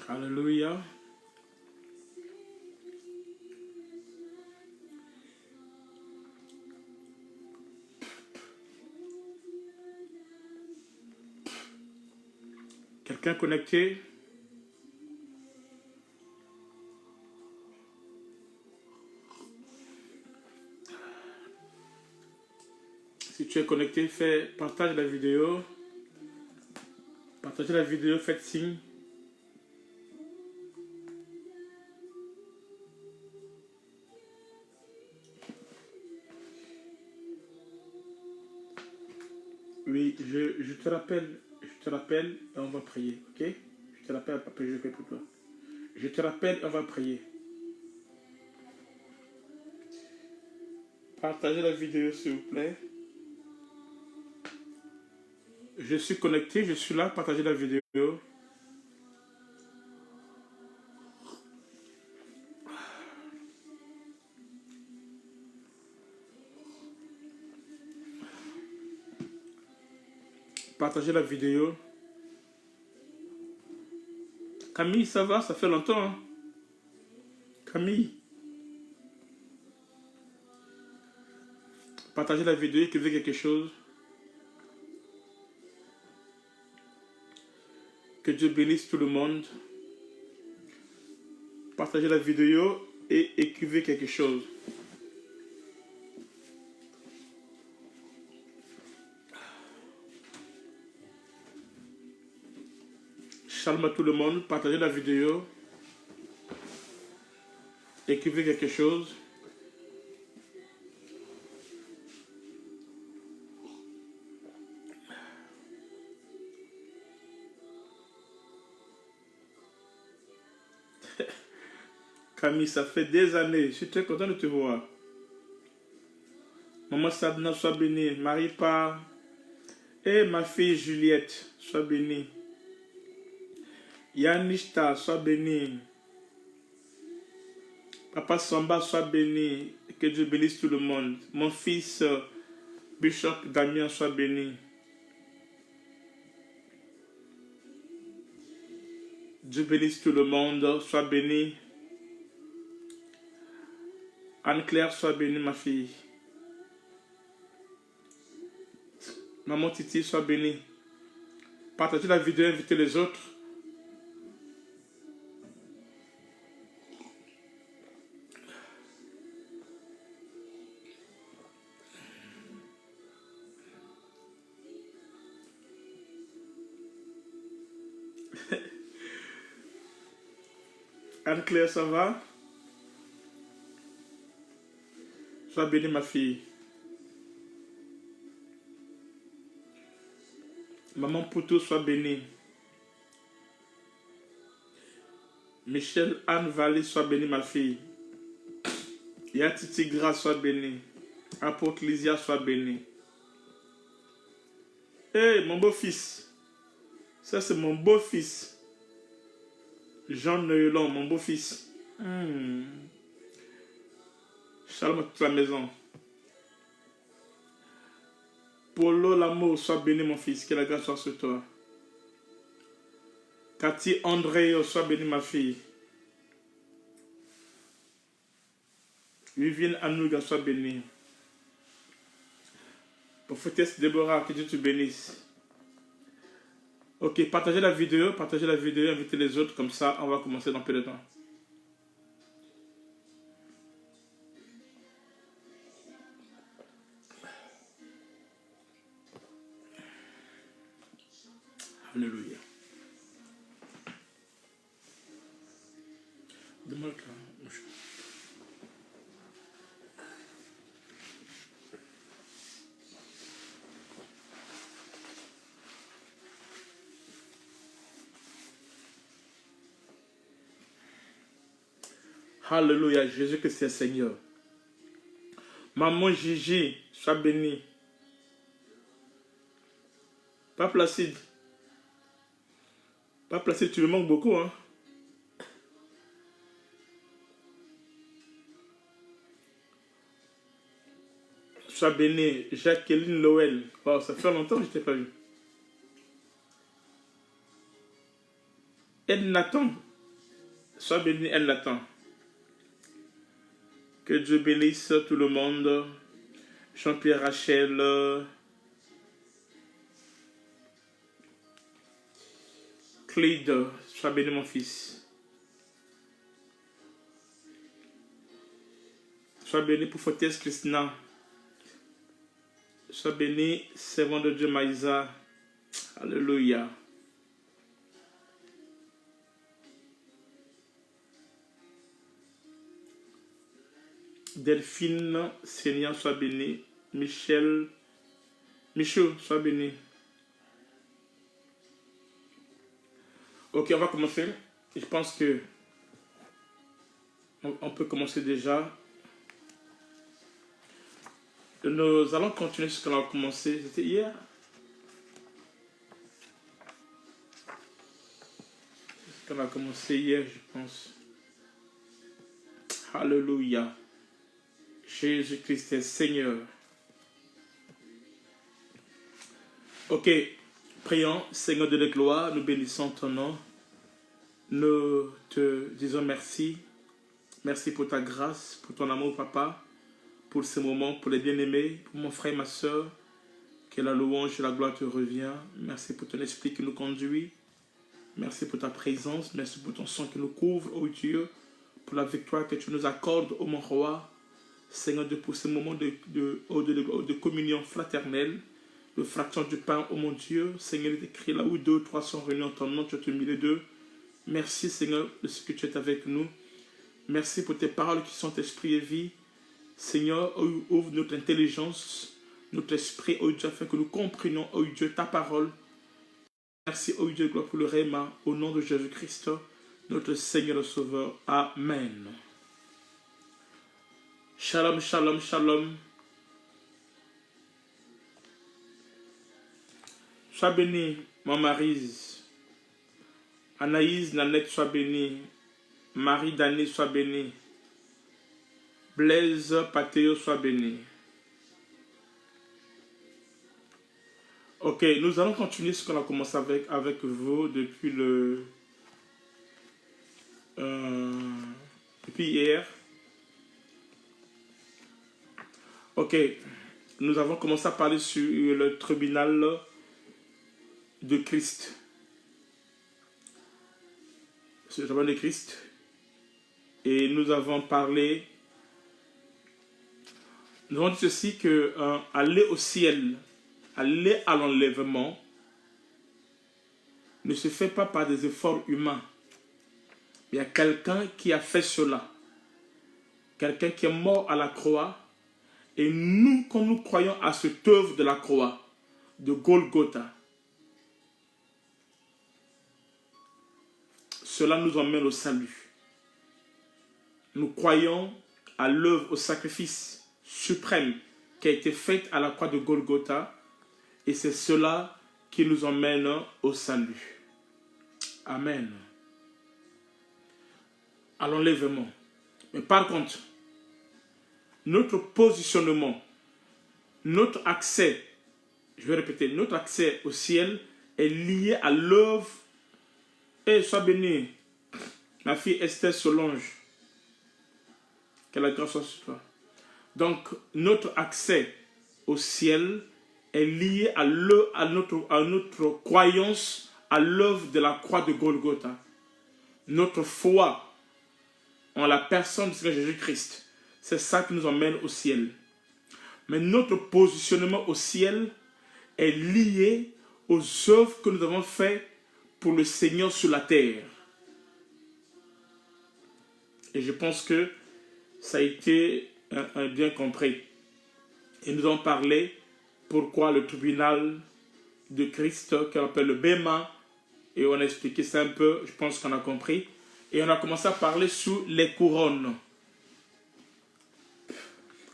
Alléluia. Quelqu'un connecté? Si tu es connecté, partage la vidéo. Partagez la vidéo, faites signe. Oui, je te rappelle et on va prier, ok? Je te rappelle, papa, je fais pour toi. Je te rappelle et on va prier. Partagez la vidéo, s'il vous plaît. Je suis connecté, je suis là, partagez la vidéo. Partagez la vidéo. Camille, ça va? Ça fait longtemps, hein? Camille. Partagez la vidéo, écrivez quelque chose. Que Dieu bénisse tout le monde. Partagez la vidéo et écrivez quelque chose. Shalom à tout le monde. Partagez la vidéo. Écrivez quelque chose. Camille, ça fait des années. Je suis très content de te voir. Maman Sadna, sois bénie. Marie part. Et ma fille Juliette, sois bénie. Yanishta, sois bénie. Papa Samba, sois béni. Que Dieu bénisse tout le monde. Mon fils Bishop Damien, sois béni. Dieu bénisse tout le monde. Sois béni. Anne-Claire, sois bénie, ma fille. Maman Titi, sois bénie. Partagez la vidéo, invitez les autres. Anne-Claire, ça va? Sois bénie, ma fille. Maman Poutou, sois bénie. Michel Anne Vallée, sois bénie, ma fille. Yatiti Grace, sois bénie. Apôtre Lysia, sois bénie. Hey, mon beau-fils. Ça, c'est mon beau-fils. Jean Neulon, mon beau-fils. Shalom à toute la maison. Polo l'amour, sois béni, mon fils. Que la grâce soit sur toi. Cathy André, sois béni, ma fille. Vivienne Anouga, sois bénie. Prophétesse Déborah, que Dieu te bénisse. Ok, partagez la vidéo, invitez les autres, comme ça, on va commencer dans peu de temps. Alléluia. Donne-moi le clan. Alléluia, Jésus que c'est Seigneur. Maman Gigi, sois bénie. Pas Placide. Pas Placide, tu me manques beaucoup, hein. Sois bénie. Jacqueline Lowell. Oh, ça fait longtemps que je ne t'ai pas vu. Ed Nathan. Sois béni, elle l'attend. Que Dieu bénisse tout le monde. Jean-Pierre, Rachel, Clyde, sois béni mon fils. Sois béni pour Fortes Christina. Sois béni, servant de Dieu Maïsa. Alléluia. Delphine, Seigneur, sois béni. Michel, sois béni. Ok, on va commencer. Je pense que on peut commencer déjà. Nous allons continuer ce qu'on a commencé. C'était hier. Ce qu'on a commencé hier, je pense. Alléluia. Jésus-Christ est Seigneur. Ok, prions. Seigneur de la gloire, nous bénissons ton nom. Nous te disons merci. Merci pour ta grâce, pour ton amour, papa. Pour ce moment, pour les bien-aimés, pour mon frère et ma soeur. Que la louange et la gloire te revient. Merci pour ton esprit qui nous conduit. Merci pour ta présence. Merci pour ton sang qui nous couvre, ô Dieu. Pour la victoire que tu nous accordes, ô mon roi. Seigneur, pour ce moment de communion fraternelle, de fraction du pain, ô mon Dieu. Seigneur, il est écrit là où 2 ou 3 sont réunis en ton nom, tu as mis les deux. Merci, Seigneur, de ce que tu es avec nous. Merci pour tes paroles qui sont esprit et vie. Seigneur, ouvre notre intelligence, notre esprit, ô Dieu, afin que nous comprenions, ô Dieu, ta parole. Merci, ô Dieu, gloire pour le Réma, au nom de Jésus-Christ, notre Seigneur et Sauveur. Amen. Shalom, shalom, shalom. Sois béni, mon Maryse. Anaïs, Nanette, sois béni. Marie Dany, sois béni. Blaise Patéo, sois béni. Ok, nous allons continuer ce qu'on a commencé avec vous depuis depuis hier. Ok, nous avons commencé à parler sur le tribunal de Christ. Sur le tribunal de Christ. Et nous avons parlé, nous avons dit ceci que aller au ciel, aller à l'enlèvement, ne se fait pas par des efforts humains. Il y a quelqu'un qui a fait cela. Quelqu'un qui est mort à la croix. Et nous, quand nous croyons à cette œuvre de la croix, de Golgotha, cela nous emmène au salut. Nous croyons à l'œuvre, au sacrifice suprême qui a été fait à la croix de Golgotha. Et c'est cela qui nous emmène au salut. Amen. À l'enlèvement. Mais par contre, notre positionnement, notre accès, je vais répéter, notre accès au ciel est lié à l'œuvre. Et sois bénie, ma fille Esther Solange. Que la grâce soit sur toi. Donc, notre accès au ciel est lié à notre croyance à l'œuvre de la croix de Golgotha. Notre foi en la personne de Jésus-Christ, c'est ça qui nous emmène au ciel. Mais notre positionnement au ciel est lié aux œuvres que nous avons faites pour le Seigneur sur la terre. Et je pense que ça a été bien compris. Et nous avons parlé pourquoi le tribunal de Christ, qu'on appelle le Béma, et on a expliqué ça un peu, je pense qu'on a compris. Et on a commencé à parler sur les couronnes.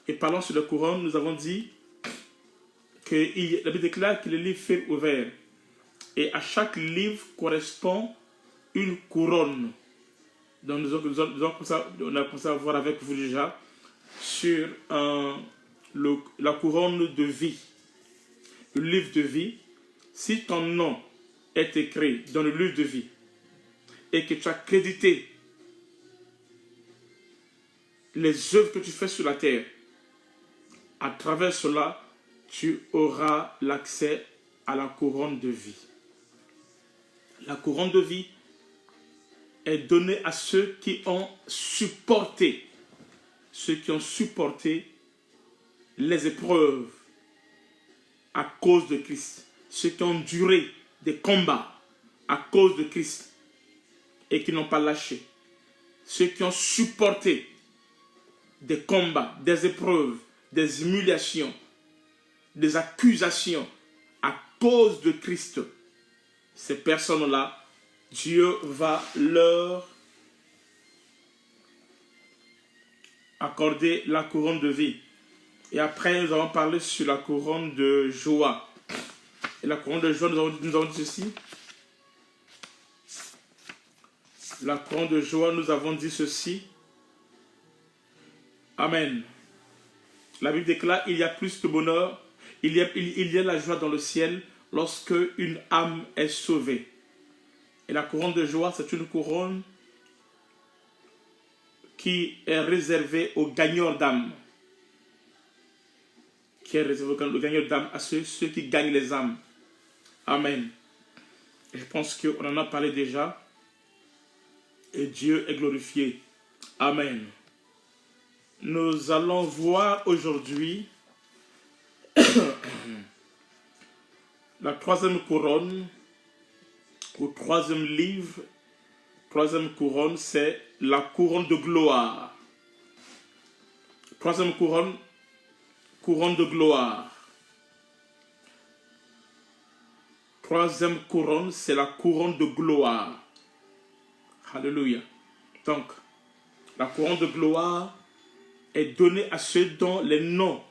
Et parlant sur les couronnes, nous avons dit que la Bible déclare que les livres furent ouverts. Et à chaque livre correspond une couronne. Donc on a commencé à voir avec vous déjà sur la couronne de vie. Le livre de vie. Si ton nom est écrit dans le livre de vie et que tu as crédité les œuvres que tu fais sur la terre. À travers cela, tu auras l'accès à la couronne de vie. La couronne de vie est donnée à ceux qui ont supporté les épreuves à cause de Christ, ceux qui ont duré des combats à cause de Christ et qui n'ont pas lâché, ceux qui ont supporté des combats, des épreuves, des humiliations, des accusations à cause de Christ. Ces personnes-là, Dieu va leur accorder la couronne de vie. Et après, nous allons parler sur la couronne de joie. Et la couronne de joie, nous avons dit ceci. La couronne de joie, nous avons dit ceci. Amen. La Bible déclare, il y a plus de bonheur, il y a la joie dans le ciel lorsque une âme est sauvée. Et la couronne de joie, c'est une couronne qui est réservée aux gagnants d'âme. Qui est réservée aux gagnants d'âme, à ceux qui gagnent les âmes. Amen. Et je pense qu'on en a parlé déjà. Et Dieu est glorifié. Amen. Nous allons voir aujourd'hui la troisième couronne, ou troisième livre. Troisième couronne, c'est la couronne de gloire. Troisième couronne, couronne de gloire. Troisième couronne, c'est la couronne de gloire. Alléluia. Donc, la couronne de gloire est donnée à ceux dont les noms,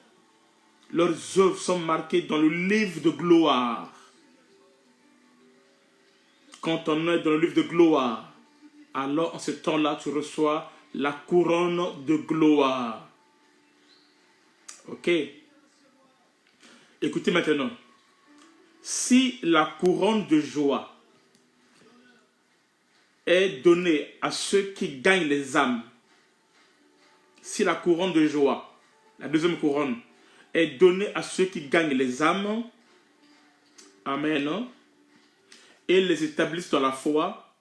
leurs œuvres sont marquées dans le livre de gloire. Quand on est dans le livre de gloire, alors en ce temps-là, tu reçois la couronne de gloire. Ok? Écoutez maintenant. Si la couronne de joie est donnée à ceux qui gagnent les âmes, si la couronne de joie, la deuxième couronne, est donnée à ceux qui gagnent les âmes, amen, et les établissent dans la foi,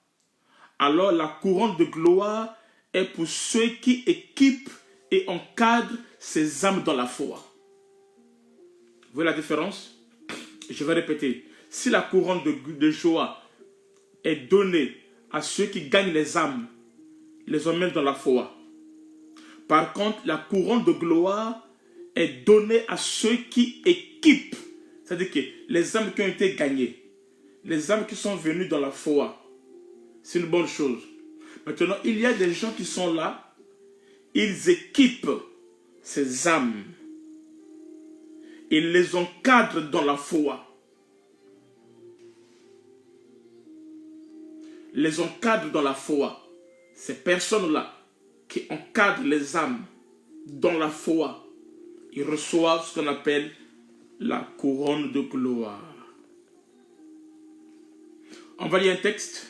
alors la couronne de gloire est pour ceux qui équipent et encadrent ces âmes dans la foi. Vous voyez la différence? Je vais répéter. Si la couronne de joie est donnée à ceux qui gagnent les âmes, les emmènent dans la foi. Par contre, la couronne de gloire est donnée à ceux qui équipent. C'est-à-dire que les âmes qui ont été gagnées, les âmes qui sont venues dans la foi, c'est une bonne chose. Maintenant, il y a des gens qui sont là, ils équipent ces âmes. Ils les encadrent dans la foi. Les encadrent dans la foi. Ces personnes-là qui encadrent les âmes dans la foi, ils reçoivent ce qu'on appelle la couronne de gloire. On va lire un texte.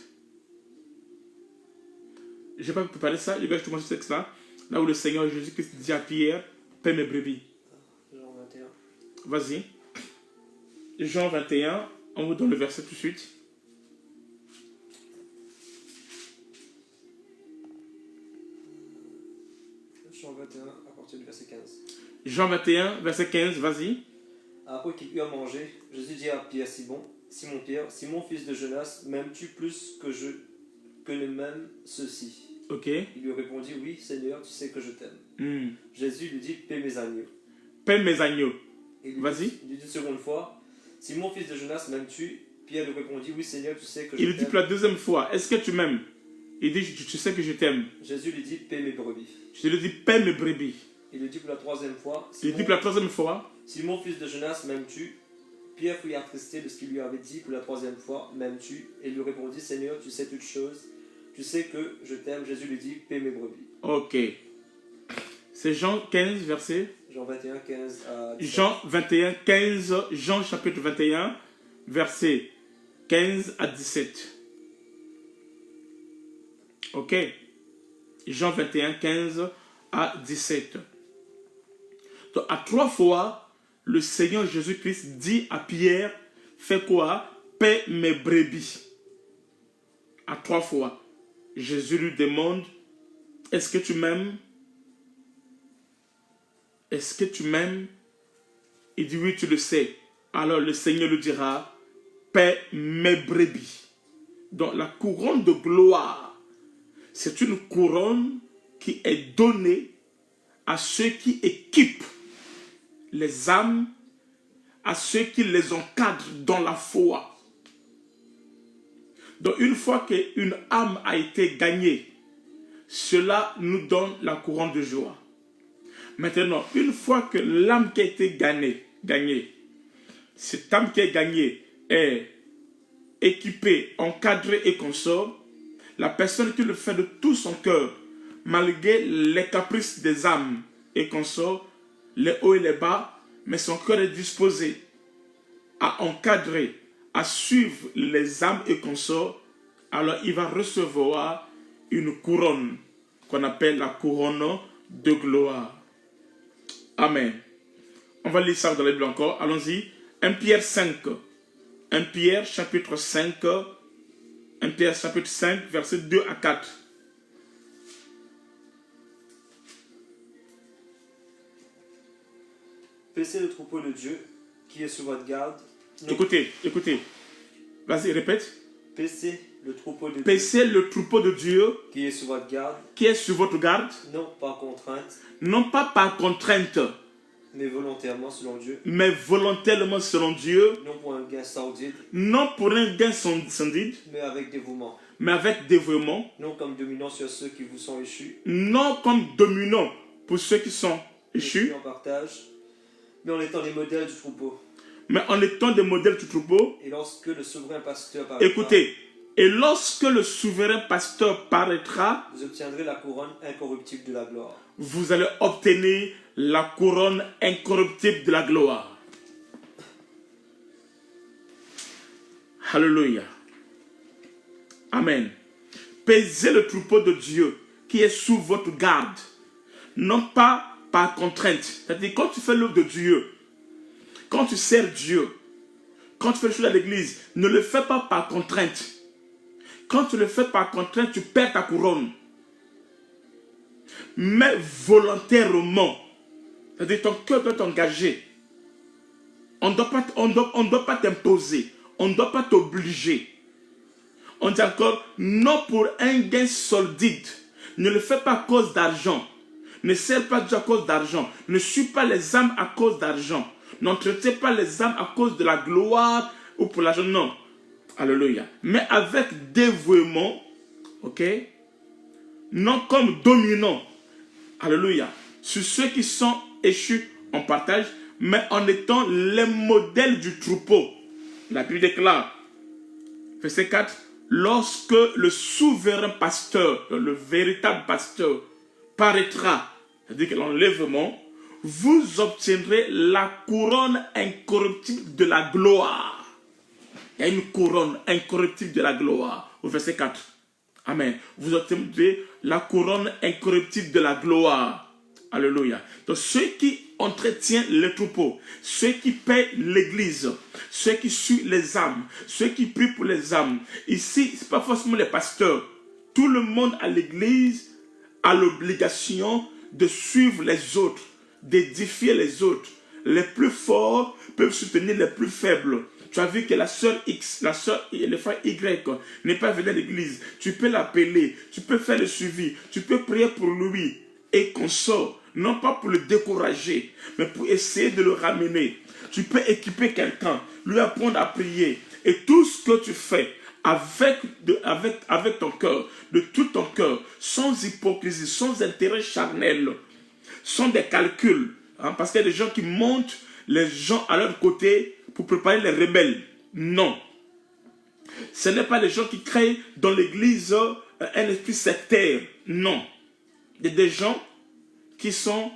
Je vais pas préparer ça. Je vais te montrer ce texte-là. Là où le Seigneur Jésus-Christ dit à Pierre, paie mes brebis. Jean 21. Vas-y. Jean 21, on vous donne le verset tout de suite. Jean 21, à partir du verset 15. Jean 21, verset 15, vas-y. Après qu'il eut à manger, Jésus dit à Pierre, Simon Pierre, Simon fils de Jonas, m'aimes-tu plus que ne m'aiment ceux-ci? Ok. Il lui répondit, oui Seigneur, tu sais que je t'aime. Jésus lui dit, paie mes agneaux. Paie mes agneaux. Vas-y. Il lui dit une seconde fois, Simon fils de Jonas, m'aimes-tu? Pierre lui répondit, oui Seigneur, tu sais que je t'aime. Il lui dit pour la deuxième fois, est-ce que tu m'aimes? Il dit, tu sais que je t'aime. Jésus lui dit, paie mes brebis. Je lui dis, paie mes brebis. Il lui dit pour la troisième fois, Simon fils de Jonas, m'aimes-tu? Pierre fut attristé de ce qu'il lui avait dit pour la troisième fois, m'aimes-tu? Et il lui répondit, Seigneur, tu sais toutes choses, tu sais que je t'aime. Jésus lui dit, paie mes brebis. Ok. C'est Jean 15, verset. Jean 21, 15 à 17. Jean 21, 15, Jean chapitre 21, verset 15 à 17. Ok. Jean 21, 15 à 17. Donc, à 3 fois, le Seigneur Jésus-Christ dit à Pierre, fais quoi? Paie mes brebis. À 3 fois, Jésus lui demande, est-ce que tu m'aimes? Est-ce que tu m'aimes? Il dit, oui, tu le sais. Alors le Seigneur lui dira, paie mes brebis. Donc la couronne de gloire, c'est une couronne qui est donnée à ceux qui équipent les âmes, à ceux qui les encadrent dans la foi. Donc une fois qu'une âme a été gagnée, cela nous donne la couronne de joie. Maintenant, une fois que l'âme qui a été gagnée, cette âme qui est gagnée est équipée, encadrée et consort, la personne qui le fait de tout son cœur, malgré les caprices des âmes et consorts, les hauts et les bas, mais son cœur est disposé à encadrer, à suivre les âmes et consorts, alors il va recevoir une couronne qu'on appelle la couronne de gloire. Amen. On va lire ça dans la Bible encore. Allons-y. 1 Pierre 5. 1 Pierre chapitre 5. 1 Pierre chapitre 5, versets 2 à 4. Paissez le troupeau de Dieu qui est sous votre garde. Écoutez. Vas-y, répète. Paissez le troupeau de Dieu. Paissez le troupeau de Dieu Qui est sous votre garde. Qui est sur votre garde. Non par contrainte. Non pas par contrainte. Mais volontairement selon Dieu. Mais volontairement selon Dieu. Non pour un gain sordide. Non pour un gain sordide. Mais avec dévouement. Mais avec dévouement. Non comme dominant sur ceux qui vous sont échus. Non comme dominant pour ceux qui sont échus. En partage. Mais en étant les modèles du troupeau. Mais en étant des modèles du troupeau. Et lorsque le souverain pasteur paraîtra. Écoutez. Et lorsque le souverain pasteur paraîtra. Vous obtiendrez la couronne incorruptible de la gloire. Vous allez obtenir la couronne incorruptible de la gloire. Alléluia. Amen. Paisez le troupeau de Dieu qui est sous votre garde. Non pas par contrainte. C'est-à-dire quand tu fais l'œuvre de Dieu, quand tu sers Dieu, quand tu fais les choses à l'église, ne le fais pas par contrainte. Quand tu le fais par contrainte, tu perds ta couronne. Mais volontairement, c'est-à-dire ton cœur doit t'engager. On ne doit pas t'imposer. On ne doit pas t'obliger. On dit encore, non pour un gain sordide. Ne le fais pas à cause d'argent. Ne sers pas Dieu à cause d'argent. Ne suis pas les âmes à cause d'argent. N'entretez pas les âmes à cause de la gloire ou pour l'argent. Non. Alléluia. Mais avec dévouement, ok? Non comme dominant. Alléluia. Sur ceux qui sont échus en partage, mais en étant les modèles du troupeau. La Bible déclare, verset 4, lorsque le souverain pasteur, le véritable pasteur, paraîtra, c'est-à-dire que l'enlèvement, vous obtiendrez la couronne incorruptible de la gloire. Il y a une couronne incorruptible de la gloire, au verset 4. Amen. Vous obtiendrez la couronne incorruptible de la gloire. Alléluia. Donc ceux qui entretiennent les troupeaux, ceux qui paient l'église, ceux qui suivent les âmes, ceux qui prient pour les âmes. Ici, ce n'est pas forcément les pasteurs. Tout le monde à l'église a l'obligation de suivre les autres, d'édifier les autres. Les plus forts peuvent soutenir les plus faibles. Tu as vu que la sœur X, le frère Y n'est pas venu à l'église. Tu peux l'appeler, tu peux faire le suivi, tu peux prier pour lui et consort. Non pas pour le décourager, mais pour essayer de le ramener. Tu peux équiper quelqu'un, lui apprendre à prier. Et tout ce que tu fais avec ton cœur, de tout ton cœur, sans hypocrisie, sans intérêt charnel, sans des calculs. Parce qu'il y a des gens qui montent les gens à leur côté pour préparer les rebelles. Non. Ce n'est pas les gens qui créent dans l'église un esprit sectaire. Non. Il y a des gens qui sont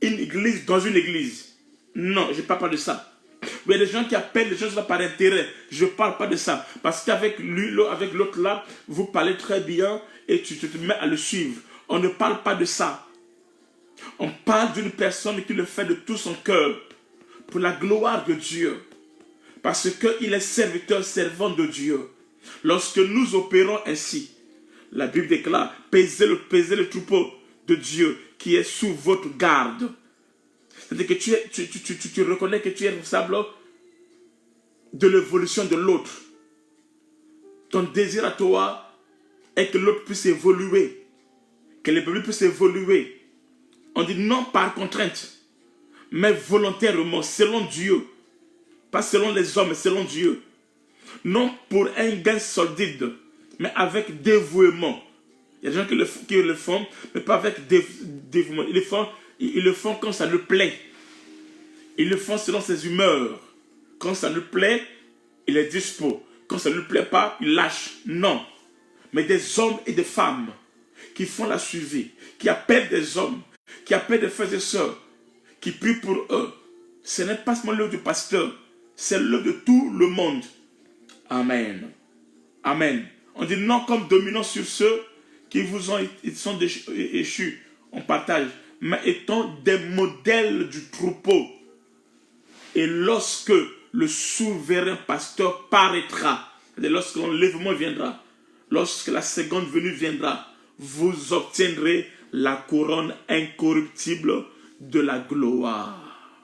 une église dans une église. Non, je ne parle pas de ça. Il y a des gens qui appellent les choses là par intérêt. Je ne parle pas de ça. Parce qu'avec avec l'autre là, vous parlez très bien et tu te mets à le suivre. On ne parle pas de ça. On parle d'une personne qui le fait de tout son cœur pour la gloire de Dieu. Parce qu'il est serviteur, servant de Dieu. Lorsque nous opérons ainsi, la Bible déclare, pesez le troupeau de Dieu qui est sous votre garde. C'est-à-dire que tu reconnais que tu es responsable de l'évolution de l'autre. Ton désir à toi est que l'autre puisse évoluer, que les brebis puissent évoluer. On dit non par contrainte, mais volontairement, selon Dieu. Pas selon les hommes, mais selon Dieu. Non pour un gain solide, mais avec dévouement. Il y a des gens qui le font, mais pas avec dévouement. Ils le font quand ça leur plaît. Ils le font selon ses humeurs. Quand ça lui plaît, il est dispo. Quand ça ne lui plaît pas, il lâche. Non. Mais des hommes et des femmes qui font la suivi, qui appellent des hommes, qui appellent des frères et sœurs, qui prient pour eux. Ce n'est pas seulement l'œuvre du pasteur, c'est l'œuvre de tout le monde. Amen. Amen. On dit non comme dominant sur ceux qui ils sont échus. On partage. Mais étant des modèles du troupeau. Et lorsque le souverain pasteur paraîtra, lorsque l'enlèvement viendra, lorsque la seconde venue viendra, vous obtiendrez la couronne incorruptible de la gloire.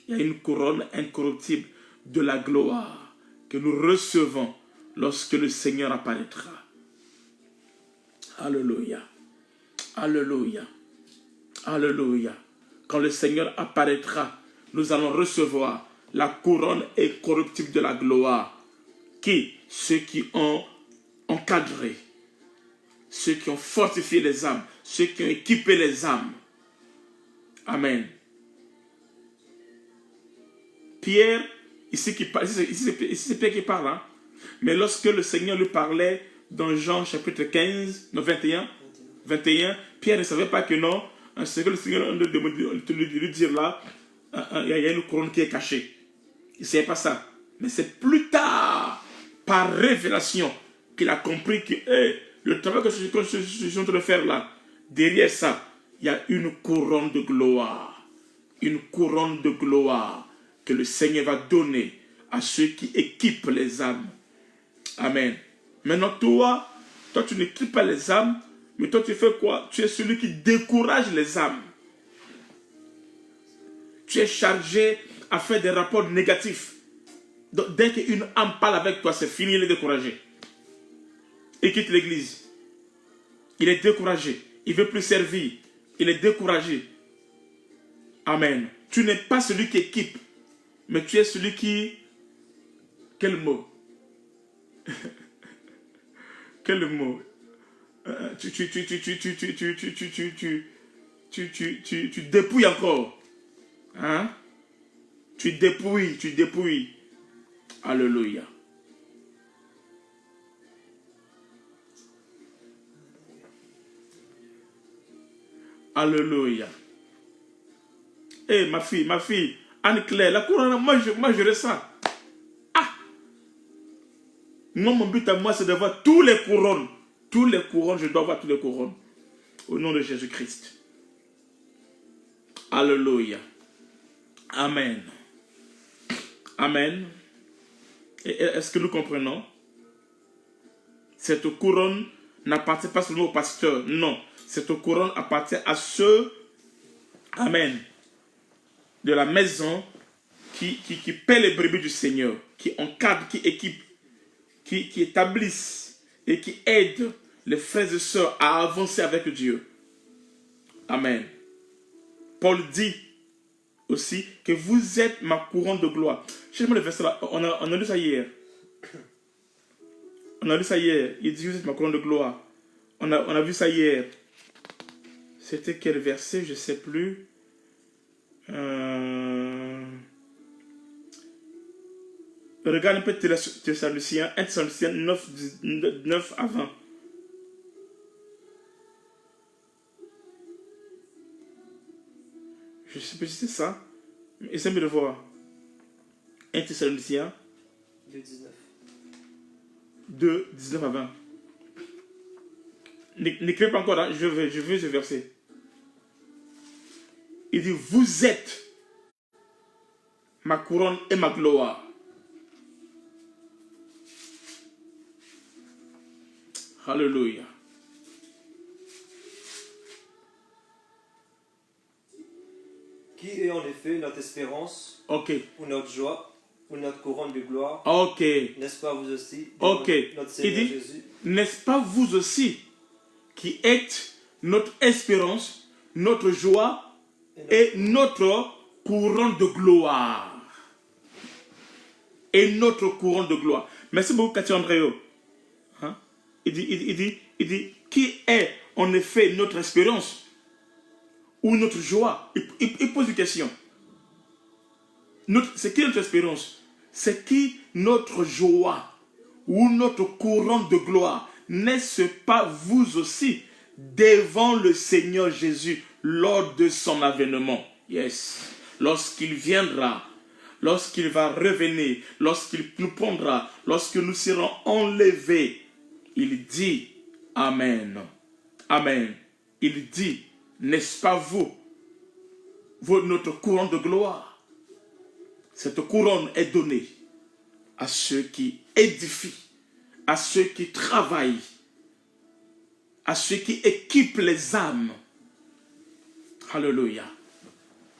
Il y a une couronne incorruptible de la gloire que nous recevons lorsque le Seigneur apparaîtra. Alléluia. Alléluia. Alléluia. Quand le Seigneur apparaîtra, nous allons recevoir la couronne incorruptible de la gloire. Qui? Ceux qui ont encadré, ceux qui ont fortifié les âmes, ceux qui ont équipé les âmes. Amen. Pierre, ici c'est Pierre qui parle, hein? Mais lorsque le Seigneur lui parlait dans Jean chapitre 15, non 21, Pierre ne savait pas que non, ce que le Seigneur lui dire là, il y a une couronne qui est cachée. Il ne savait pas ça. Mais c'est plus tard, par révélation, qu'il a compris que le travail que je suis en train de faire là, derrière ça, il y a une couronne de gloire. Une couronne de gloire que le Seigneur va donner à ceux qui équipent les âmes. Amen. Maintenant, toi, tu n'équipes pas les âmes, mais toi, tu fais quoi? Tu es celui qui décourage les âmes. Tu es chargé à faire des rapports négatifs. Donc, dès qu'une âme parle avec toi, c'est fini, il est découragé. Il quitte l'église. Il est découragé. Il ne veut plus servir. Il est découragé. Amen. Tu n'es pas celui qui équipe, mais tu es celui qui... Quel mot? Quel mot? Tu dépouilles encore. Hein? Tu dépouilles. Alléluia. Alléluia. Ma fille, Anne-Claire, la couronne, moi je ressens. Ah! Moi, mon but à moi, c'est d'avoir tous les couronnes. Tous les couronnes, je dois avoir tous les couronnes. Au nom de Jésus-Christ. Alléluia. Amen. Amen. Et est-ce que nous comprenons? Cette couronne n'appartient pas seulement au pasteur. Non. Cette couronne appartient à ceux, amen, de la maison qui paient les brebis du Seigneur, qui encadrent, qui équipent, qui établissent et qui aident les frères et sœurs à avancer avec Dieu. Amen. Paul dit aussi que vous êtes ma couronne de gloire. Cherchez-moi le verset là. On a lu ça hier. Il dit vous êtes ma couronne de gloire. On a vu ça hier. C'était quel verset? Je ne sais plus. Regarde un peu Thessaloniciens, 1 Thessaloniciens 9 à 20. Je ne sais plus si c'est ça. Mais essayez de voir. 1 Thessaloniciens 2, 19 à 20. N'écrivez pas encore, hein. Je veux ce verset. Il dit, vous êtes ma couronne et ma gloire. Alléluia. Qui est en effet notre espérance, Ok. ou notre joie, ou notre couronne de gloire, Ok. n'est-ce pas vous aussi, Ok. notre Il Seigneur dit, Jésus? n'est-ce pas vous aussi qui êtes notre espérance, notre joie et notre couronne de gloire. Et notre couronne de gloire. Merci beaucoup, Cathy Andréo. Hein? Il dit, qui est en effet notre espérance ou notre joie? Il pose une question. C'est qui notre espérance? C'est qui notre joie ou notre couronne de gloire? N'est-ce pas vous aussi devant le Seigneur Jésus lors de son avènement? Yes. Lorsqu'il viendra, lorsqu'il va revenir, lorsqu'il nous prendra, lorsque nous serons enlevés, il dit Amen. Amen. Il dit, n'est-ce pas vous, notre couronne de gloire? Cette couronne est donnée à ceux qui édifient, à ceux qui travaillent, à ceux qui équipent les âmes. Alléluia.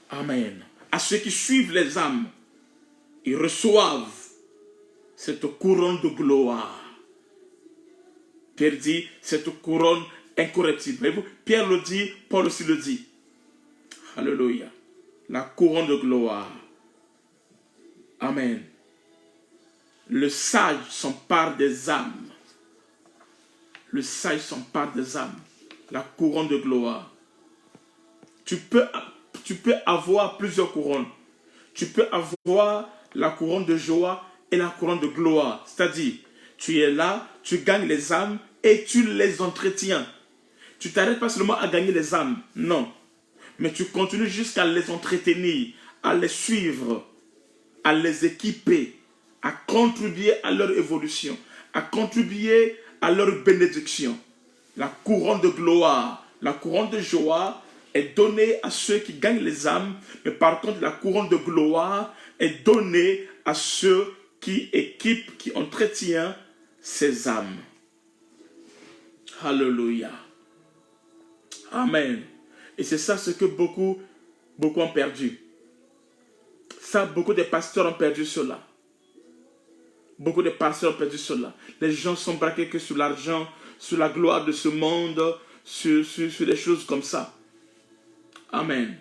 Amen. À ceux qui suivent les âmes, ils reçoivent cette couronne de gloire. Pierre dit, cette couronne incorruptible. Voyez-vous, Pierre le dit, Paul aussi le dit. Alléluia. La couronne de gloire. Amen. Le sage s'empare des âmes. Le sage s'empare des âmes. La couronne de gloire. Tu peux avoir plusieurs couronnes. Tu peux avoir la couronne de joie et la couronne de gloire. C'est-à-dire, tu es là, tu gagnes les âmes et tu les entretiens. Tu t'arrêtes pas seulement à gagner les âmes. Non. Mais tu continues jusqu'à les entretenir, à les suivre, à les équiper, à contribuer à leur évolution, à contribuer à leur bénédiction. La couronne de gloire, la couronne de joie est donnée à ceux qui gagnent les âmes, mais par contre la couronne de gloire est donnée à ceux qui équipent, qui entretiennent ces âmes. Alléluia. Amen. Et c'est ça ce que beaucoup ont perdu. Ça, beaucoup de pasteurs ont perdu cela. Beaucoup de pasteurs ont perdu cela. Les gens sont braqués que sur l'argent, sur la gloire de ce monde, sur des choses comme ça. Amen.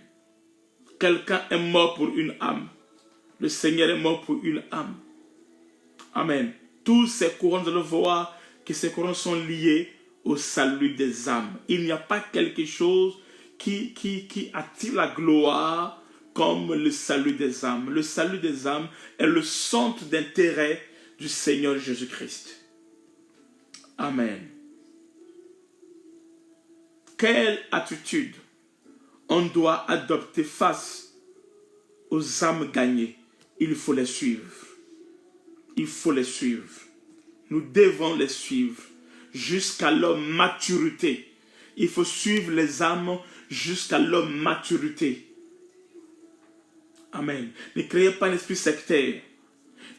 Quelqu'un est mort pour une âme. Le Seigneur est mort pour une âme. Amen. Tous ces couronnes, de le voir que ces couronnes sont liées au salut des âmes. Il n'y a pas quelque chose qui attire la gloire comme le salut des âmes. Le salut des âmes est le centre d'intérêt du Seigneur Jésus-Christ. Amen. Quelle attitude on doit adopter face aux âmes gagnées? Il faut les suivre. Il faut les suivre. Nous devons les suivre jusqu'à leur maturité. Il faut suivre les âmes jusqu'à leur maturité. Amen. Ne créez pas un esprit sectaire.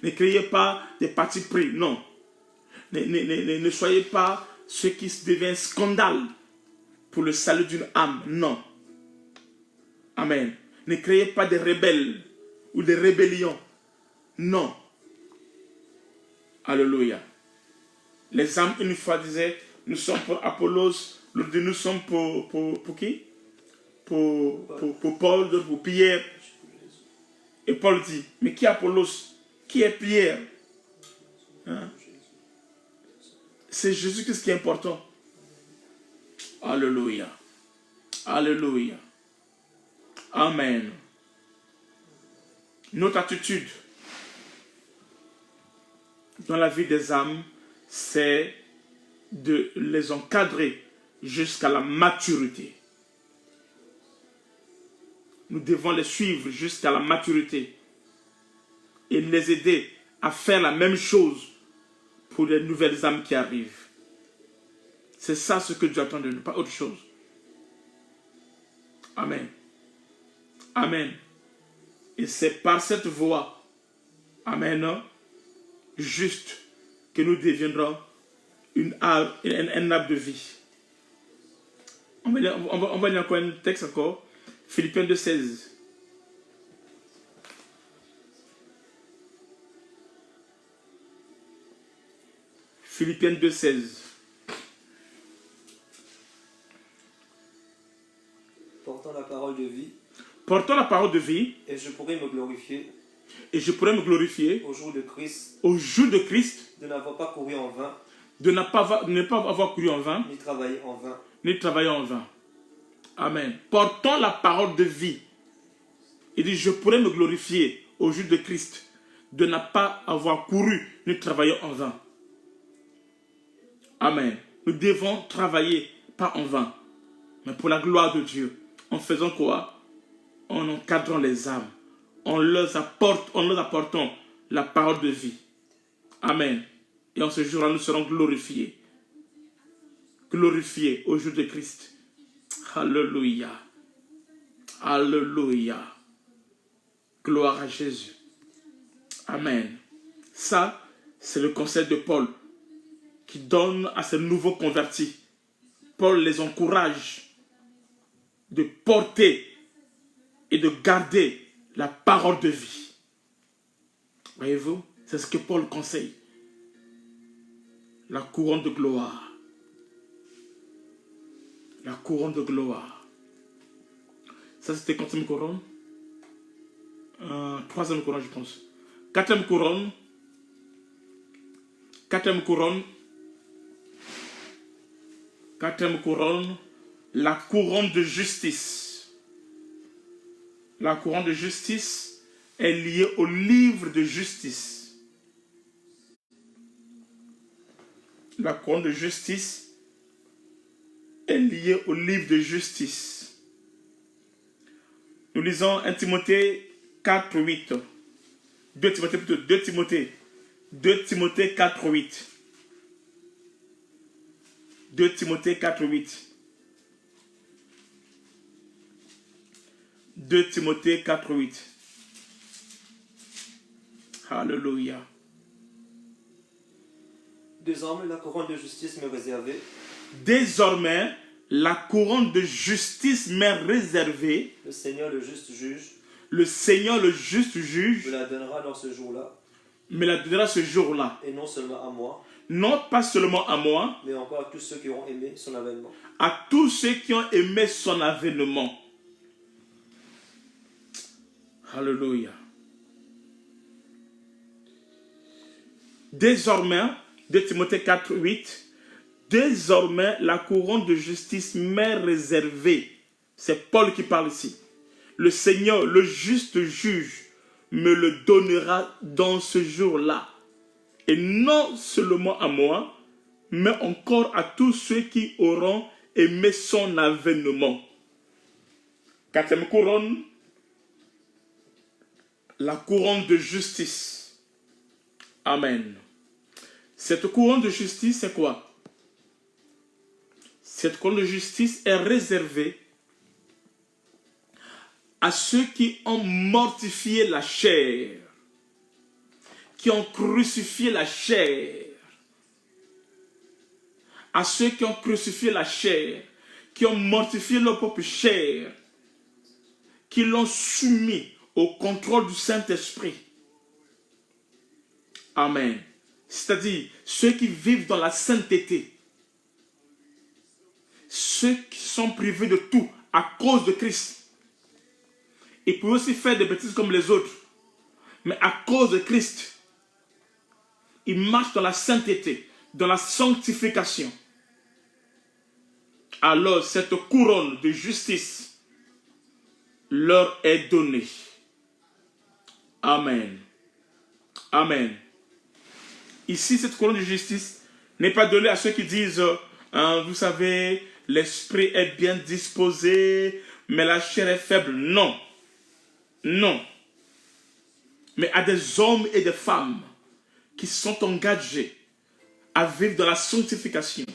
Ne créez pas des partis pris. Non. Ne soyez pas ceux qui deviennent scandale pour le salut d'une âme. Non. Amen. Ne créez pas des rebelles ou des rébellions. Non. Alléluia. Les âmes, une fois, disaient, nous sommes pour Apollos, l'autre dit, nous sommes pour qui? Pour Paul, d'autres pour Pierre. Et Paul dit, mais qui est Apollos? Qui est Pierre? Hein? C'est Jésus-Christ qui est important. Alléluia. Alléluia. Amen. Notre attitude dans la vie des âmes, c'est de les encadrer jusqu'à la maturité. Nous devons les suivre jusqu'à la maturité et les aider à faire la même chose pour les nouvelles âmes qui arrivent. C'est ça ce que Dieu attend de nous, pas autre chose. Amen. Amen. Et c'est par cette voie, amen, juste, que nous deviendrons un arbre de vie. On va lire encore un texte encore. Philippiens 2,16. Philippiens 2,16. Portant la parole de vie. Portant la parole de vie. Et je pourrai me glorifier. Et je pourrai me glorifier. Au jour de Christ. Au jour de Christ. De n'avoir pas couru en vain. De ne pas avoir couru en vain. Ni travaillé en vain. Ni travaillé en vain. Amen. Portant la parole de vie. Il dit, je pourrai me glorifier au jour de Christ. De ne pas avoir couru ni travaillé en vain. Amen. Nous devons travailler, pas en vain, mais pour la gloire de Dieu. En faisant quoi? En encadrant les âmes. En leur apportant la parole de vie. Amen. Et en ce jour-là, nous serons glorifiés. Glorifiés au jour de Christ. Alléluia. Alléluia. Gloire à Jésus. Amen. Ça, c'est le conseil de Paul qui donne à ces nouveaux convertis. Paul les encourage de porter et de garder la parole de vie. Voyez-vous, c'est ce que Paul conseille. La couronne de gloire. La couronne de gloire. Ça, c'était quatrième couronne. Troisième couronne, je pense. Quatrième couronne. Quatrième couronne. Quatrième couronne. La couronne de justice. La couronne de justice est liée au livre de justice. La couronne de justice est liée au livre de justice. Nous lisons 1 Timothée 4, 8. 2 Timothée plutôt. 2 Timothée. 2 Timothée 4, 8. 2 Timothée 4, 8. 2 Timothée 4, 8. Alléluia. Désormais, la couronne de justice m'est réservée. Désormais, la couronne de justice m'est réservée. Le Seigneur, le juste juge. Le Seigneur, le juste juge. Me la donnera dans ce jour-là. Me la donnera ce jour-là. Et non seulement à moi. Non pas seulement à moi. Mais encore à tous ceux qui ont aimé son avènement. À tous ceux qui ont aimé son avènement. Alléluia. Désormais, 2 Timothée 4, 8. Désormais, la couronne de justice m'est réservée. C'est Paul qui parle ici. Le Seigneur, le juste juge, me le donnera dans ce jour-là. Et non seulement à moi, mais encore à tous ceux qui auront aimé son avènement. Quatrième couronne, la couronne de justice. Amen. Cette couronne de justice, c'est quoi? Cette couronne de justice est réservée à ceux qui ont mortifié la chair, qui ont crucifié la chair, à ceux qui ont crucifié la chair, qui ont mortifié leur propre chair, qui l'ont soumis au contrôle du Saint-Esprit. Amen. C'est-à-dire ceux qui vivent dans la sainteté, ceux qui sont privés de tout à cause de Christ. Ils peuvent aussi faire des bêtises comme les autres, mais à cause de Christ, ils marchent dans la sainteté, dans la sanctification. Alors cette couronne de justice leur est donnée. Amen. Amen. Ici, cette couronne de justice n'est pas donnée à ceux qui disent, vous savez, l'esprit est bien disposé, mais la chair est faible. Non. Non. Mais à des hommes et des femmes qui sont engagés à vivre dans la sanctification.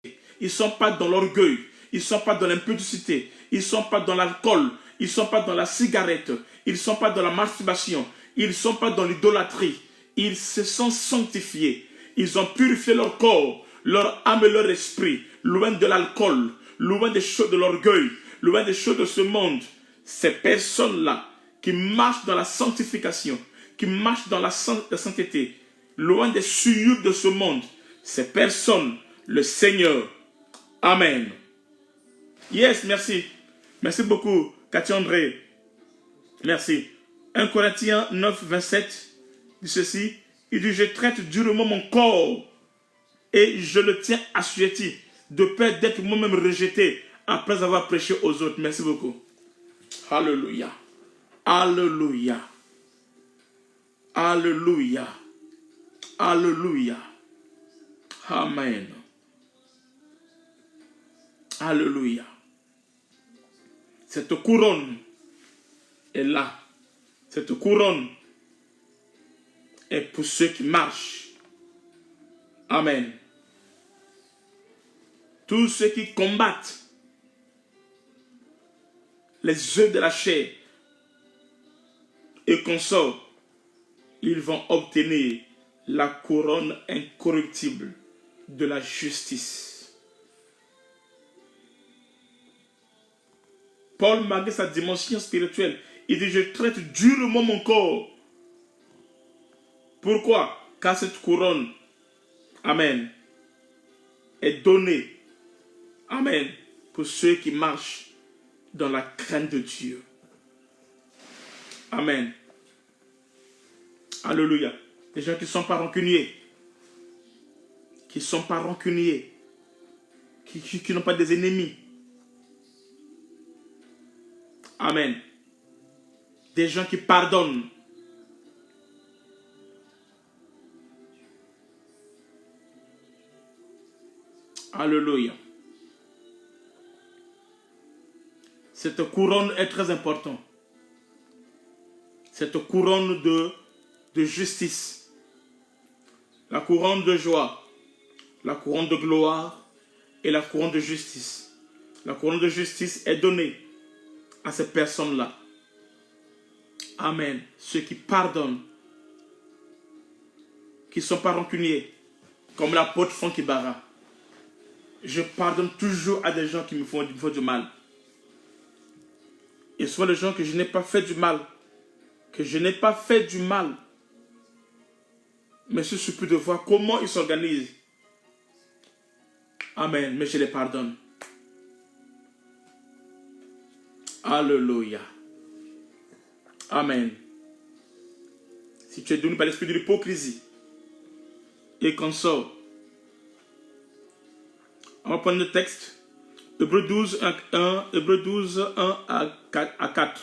Ils ne sont pas dans l'orgueil. Ils ne sont pas dans l'impudicité. Ils ne sont pas dans l'alcool. Ils ne sont pas dans la cigarette. Ils ne sont pas dans la masturbation. Ils ne sont pas dans l'idolâtrie. Ils se sont sanctifiés. Ils ont purifié leur corps, leur âme et leur esprit, loin de l'alcool, loin des choses de l'orgueil, loin des choses de ce monde. Ces personnes-là qui marchent dans la sanctification, qui marchent dans la sainteté, loin des souillures de ce monde, ces personnes, le Seigneur. Amen. Yes, merci. Merci beaucoup, Cathy André. Merci. 1 Corinthiens 9, 27 dit ceci. Il dit, je traite durement mon corps et je le tiens assujetti, de peur d'être moi-même rejeté après avoir prêché aux autres. Merci beaucoup. Alléluia. Alléluia. Alléluia. Alléluia. Amen. Alléluia. Cette couronne est là. Cette couronne est pour ceux qui marchent. Amen. Tous ceux qui combattent les œuvres de la chair et consorts, ils vont obtenir la couronne incorruptible de la justice. Paul, malgré sa dimension spirituelle, il dit, je traite durement mon corps. Pourquoi? Car cette couronne, amen, est donnée, amen, pour ceux qui marchent dans la crainte de Dieu. Amen. Alléluia. Les gens qui ne sont pas rancuniers, qui ne sont pas rancuniers, qui n'ont pas des ennemis. Amen. Des gens qui pardonnent. Alléluia. Cette couronne est très importante. Cette couronne de justice. La couronne de joie. La couronne de gloire. Et la couronne de justice. La couronne de justice est donnée à ces personnes-là. Amen. Ceux qui pardonnent. Qui ne sont pas rancuniers. Comme l'apôtre Franck Ibarra. Je pardonne toujours à des gens qui me font du mal. Et soit les gens que je n'ai pas fait du mal. Que je n'ai pas fait du mal. Mais je suis de voir comment ils s'organisent. Amen. Mais je les pardonne. Alléluia. Amen. Si tu es donné par l'esprit de l'hypocrisie et qu'on sort, on va prendre le texte. Hébreux 12, 1, Hébreux 12, 1 à 4.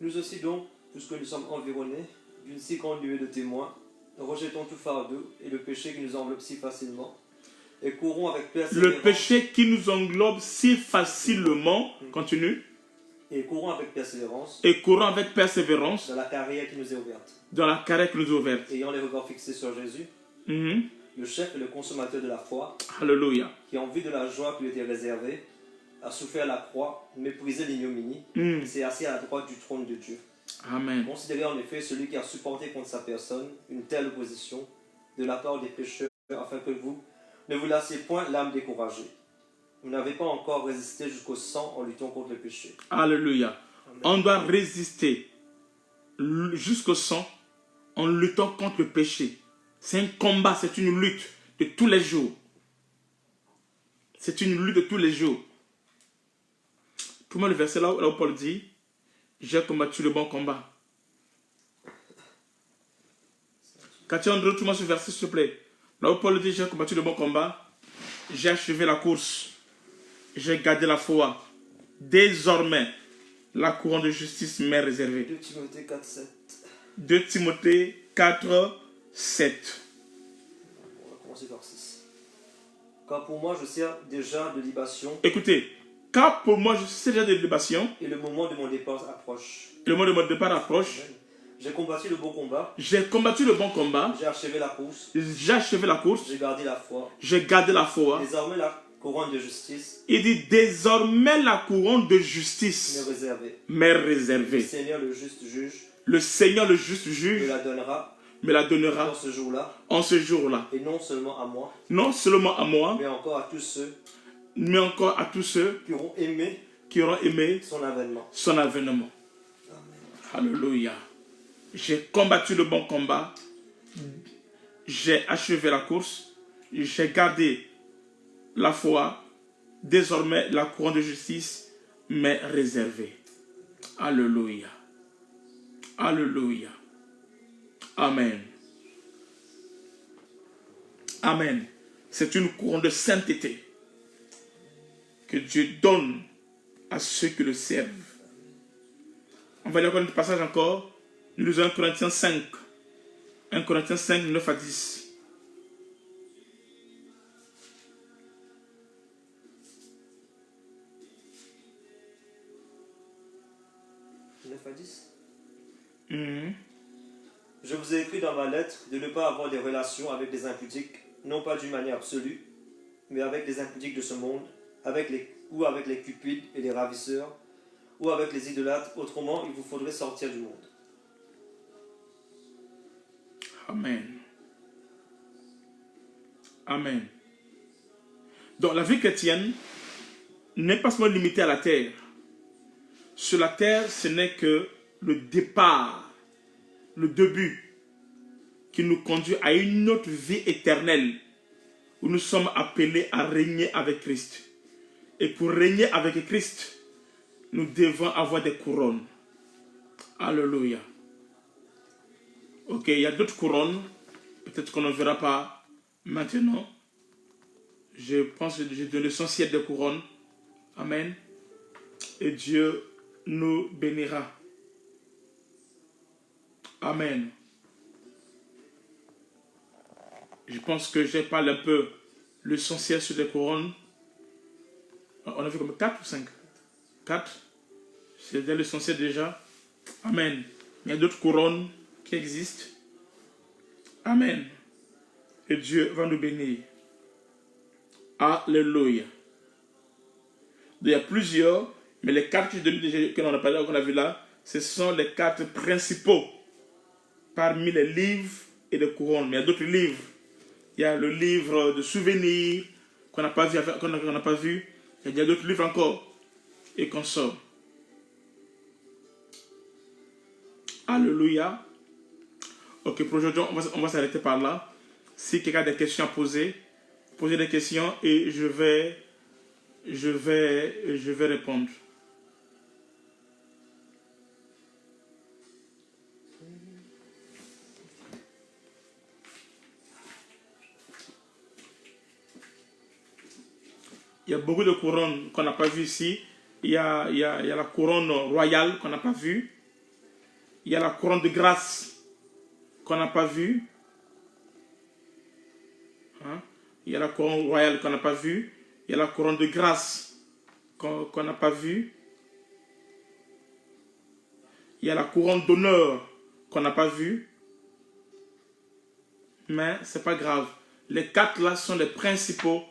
Nous aussi donc, puisque nous sommes environnés d'une si grande nuée de témoins, rejetons tout fardeau et le péché qui nous enveloppe si facilement, et courons avec persévérance. Le péché qui nous englobe si facilement, continue. Et courons avec persévérance. Et courons avec persévérance. Dans la carrière qui nous est ouverte. Dans la carrière qui nous est ouverte. Ayant les regards fixés sur Jésus, le chef et le consommateur de la foi. Alléluia. Qui en vue de la joie qui lui était réservée, a souffert la croix, méprisé l'ignominie, et s'est assis à la droite du trône de Dieu. Amen. Considérez en effet celui qui a supporté contre sa personne une telle opposition de la part des pécheurs, afin que vous ne vous lassiez point l'âme découragée. Vous n'avez pas encore résisté jusqu'au sang en luttant contre le péché. Alléluia. Amen. On doit résister jusqu'au sang en luttant contre le péché. C'est un combat, c'est une lutte de tous les jours. C'est une lutte de tous les jours. Pour moi, le verset là où Paul dit, j'ai combattu le bon combat. Cathy André, tu m'as ce verset, s'il te plaît. Là où Paul dit, j'ai combattu le bon combat, j'ai achevé la course, j'ai gardé la foi. Désormais, la couronne de justice m'est réservée. 2 Timothée 4, 7. 2 Timothée 4, 7. On va commencer par 6. Car pour moi, je sers déjà de libation. Écoutez, car pour moi, je sers déjà de libation. Et le moment de mon départ approche. Le moment de mon départ approche. J'ai combattu le bon combat. J'ai combattu le bon combat. J'ai achevé la course. J'ai achevé la course. J'ai gardé la foi. J'ai gardé la foi. Désormais, la couronne de justice Il dit désormais la couronne de justice m'est réservée. m'est Le réservée. Seigneur, le juste juge, Le Seigneur, le juste me juge, la donnera me la dans donnera ce jour-là, en ce jour-là. et non seulement à moi, Non seulement à moi, mais encore à tous ceux mais encore à tous ceux qui auront aimé qui auront aimé son avènement. son avènement. Alléluia. J'ai combattu le bon combat. J'ai achevé la course. J'ai gardé la foi. Désormais, la couronne de justice m'est réservée. Alléluia. Alléluia. Amen. Amen. C'est une couronne de sainteté que Dieu donne à ceux qui le servent. On va lire un passage encore. Nous lisons 1 Corinthiens 5. 1 Corinthiens 5, 9 à 10. À 10. Mhm. Je vous ai écrit dans ma lettre de ne pas avoir des relations avec des impudiques, non pas d'une manière absolue, mais avec les impudiques de ce monde, avec les cupides et les ravisseurs, ou avec les idolâtres. Autrement, il vous faudrait sortir du monde. Amen. Amen. Donc la vie chrétienne n'est pas seulement limitée à la terre. Sur la terre, ce n'est que le départ, le début qui nous conduit à une autre vie éternelle où nous sommes appelés à régner avec Christ. Et pour régner avec Christ, nous devons avoir des couronnes. Alléluia. Ok, il y a d'autres couronnes. Peut-être qu'on ne verra pas maintenant. Je pense que j'ai donné l'essentiel des couronnes. Amen. Et Dieu nous bénira. Amen. Je pense que j'ai parlé un peu l'essentiel sur les couronnes. On a vu comme 4 ou 5? 4. C'est l'essentiel déjà. Amen. Il y a d'autres couronnes qui existent. Amen. Et Dieu va nous bénir. Alléluia. Il y a plusieurs, mais les 4 que l'on a parlé, qu'on a vu là, ce sont les 4 principaux parmi les livres et les couronnes. Mais il y a d'autres livres. Il y a le livre de souvenirs qu'on n'a pas vu. Il y a d'autres livres encore et qu'on sort. Alléluia. Ok, pour aujourd'hui, on va s'arrêter par là. Si quelqu'un a des questions à poser, posez des questions et je vais répondre. Il y a beaucoup de couronnes qu'on n'a pas vues ici. Il y a la couronne royale qu'on n'a pas vue. Il y a la couronne de grâce qu'on n'a pas vue. Hein? Il y a la couronne royale qu'on n'a pas vue. Il y a la couronne de grâce qu'on n'a pas vue. Il y a la couronne d'honneur qu'on n'a pas vue. Mais ce n'est pas grave. Les 4 là sont les principaux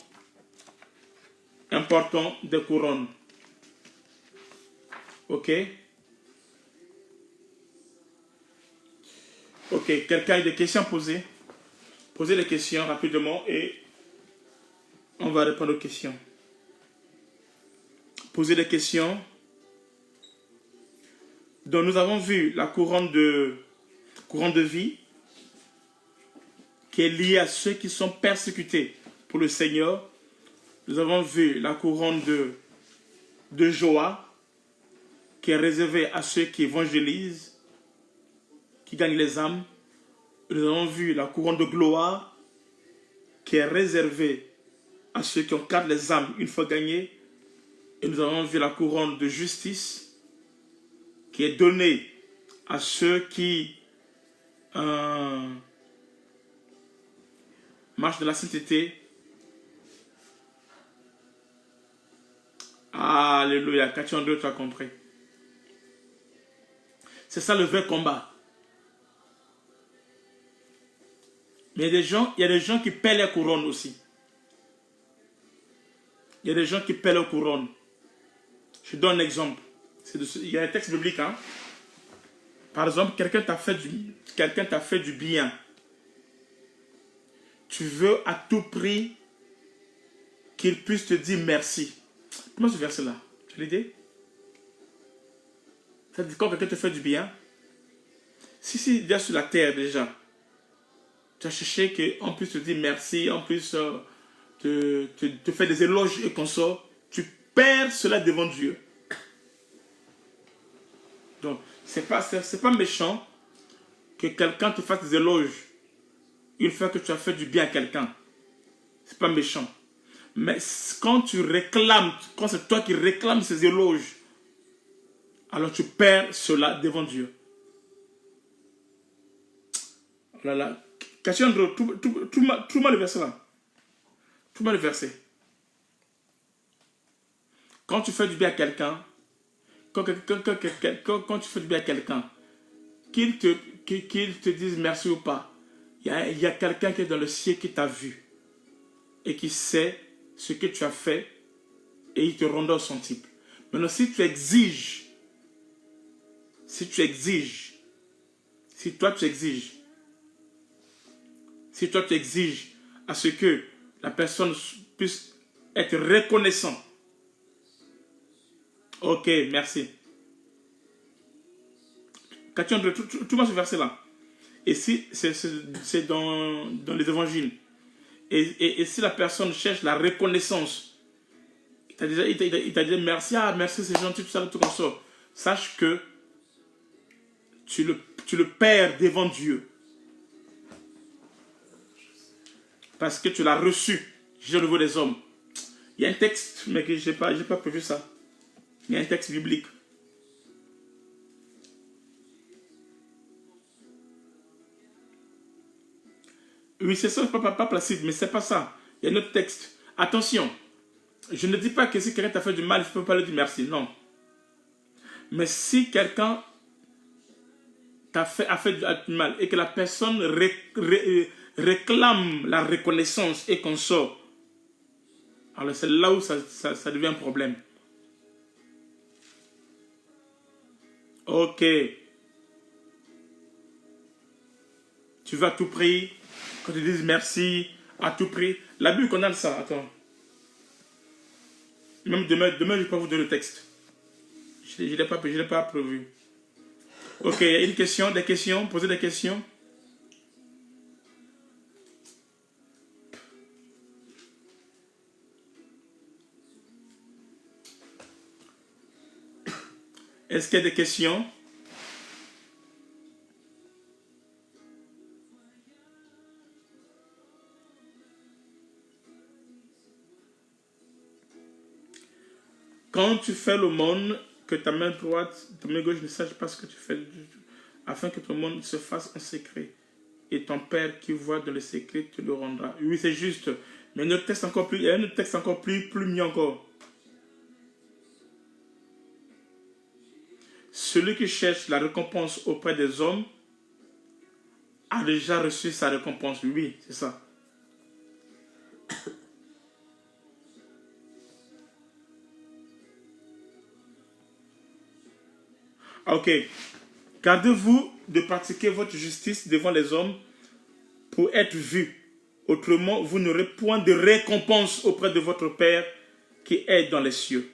importants des couronnes. Ok? Ok, quelqu'un a des questions à poser? Posez les questions rapidement et on va répondre aux questions. Posez des questions. Donc nous avons vu la couronne de vie qui est liée à ceux qui sont persécutés pour le Seigneur. Nous avons vu la couronne de joie qui est réservée à ceux qui évangélisent, qui gagnent les âmes. Nous avons vu la couronne de gloire qui est réservée à ceux qui ont gardé les âmes une fois gagnées. Et nous avons vu la couronne de justice qui est donnée à ceux qui marchent de la sainteté. Alléluia. Quand Dieu tu as compris. C'est ça le vrai combat. Mais il y a des gens qui paient les couronnes aussi. Il y a des gens qui paient leur couronne. Je donne un exemple. Il y a un texte biblique. Hein? Par exemple, quelqu'un t'a fait du bien. Tu veux à tout prix qu'il puisse te dire merci. Comment ce verset-là? Tu l'as dit? Ça dit quand quelqu'un te fait du bien, si déjà sur la terre déjà, tu as cherché qu'on puisse te dire merci, on puisse te faire des éloges et qu'on sort, tu perds cela devant Dieu. Donc, c'est pas méchant que quelqu'un te fasse des éloges une fois que tu as fait du bien à quelqu'un. C'est pas méchant. Mais quand tu réclames, quand c'est toi qui réclames ces éloges, alors tu perds cela devant Dieu. Oh là là. Cassiandro, trouve-moi le verset là. Trouve-moi le verset. Quand tu fais du bien à quelqu'un, quand tu fais du bien à quelqu'un, qu'il te dise merci ou pas, il y a quelqu'un qui est dans le ciel qui t'a vu et qui sait ce que tu as fait et il te rendra au centuple. Maintenant, si toi tu exiges, à ce que la personne puisse être reconnaissant. Ok, merci. Cathy, tout ce verset-là. Et si c'est dans les évangiles. Et si la personne cherche la reconnaissance, il t'a dit merci, merci, c'est gentil, tout ça, tout comme ça. Sache que tu le perds devant Dieu. Parce que tu l'as reçu. J'ai au niveau des hommes. Il y a un texte, mais que je n'ai pas prévu ça. Il y a un texte biblique. Oui, c'est ça, pas Placide, mais c'est pas ça. Il y a un autre texte. Attention, je ne dis pas que si quelqu'un t'a fait du mal, il ne faut pas lui dire merci, non. Mais si quelqu'un a fait du mal et que la personne réclame la reconnaissance et qu'on sort, alors c'est là où ça devient un problème. Ok. Tu vas à tout prix, quand ils disent merci, à tout prix. La Bible condamne ça, attends. Même demain je ne vais pas vous donner le texte. Je ne l'ai pas prévu. Ok, il y a une question, des questions, posez des questions. Est-ce qu'il y a des questions? Quand tu fais l'aumône, que ta main droite, ta main gauche ne sache pas ce que tu fais, afin que ton monde se fasse en secret. Et ton Père qui voit dans le secret te le rendra. Oui, c'est juste. Mais il y a un texte encore plus mieux encore. Celui qui cherche la récompense auprès des hommes a déjà reçu sa récompense. Oui, c'est ça. Ok. Gardez-vous de pratiquer votre justice devant les hommes pour être vus. Autrement, vous n'aurez point de récompense auprès de votre Père qui est dans les cieux.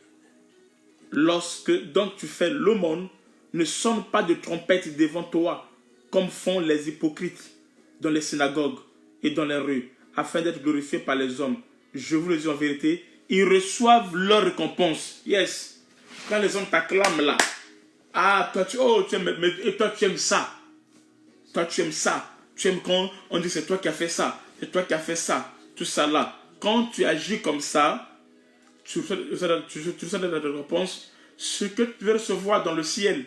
Lorsque donc tu fais l'aumône, ne sonne pas de trompette devant toi, comme font les hypocrites dans les synagogues et dans les rues, afin d'être glorifiés par les hommes. Je vous le dis en vérité, ils reçoivent leur récompense. Yes. Quand les hommes t'acclament là, ah, toi tu aimes ça. Toi tu aimes ça. Tu aimes quand on dit c'est toi qui as fait ça. C'est toi qui as fait ça. Tout ça là. Quand tu agis comme ça, tu reçois de la réponse. Ce que tu veux recevoir dans le ciel,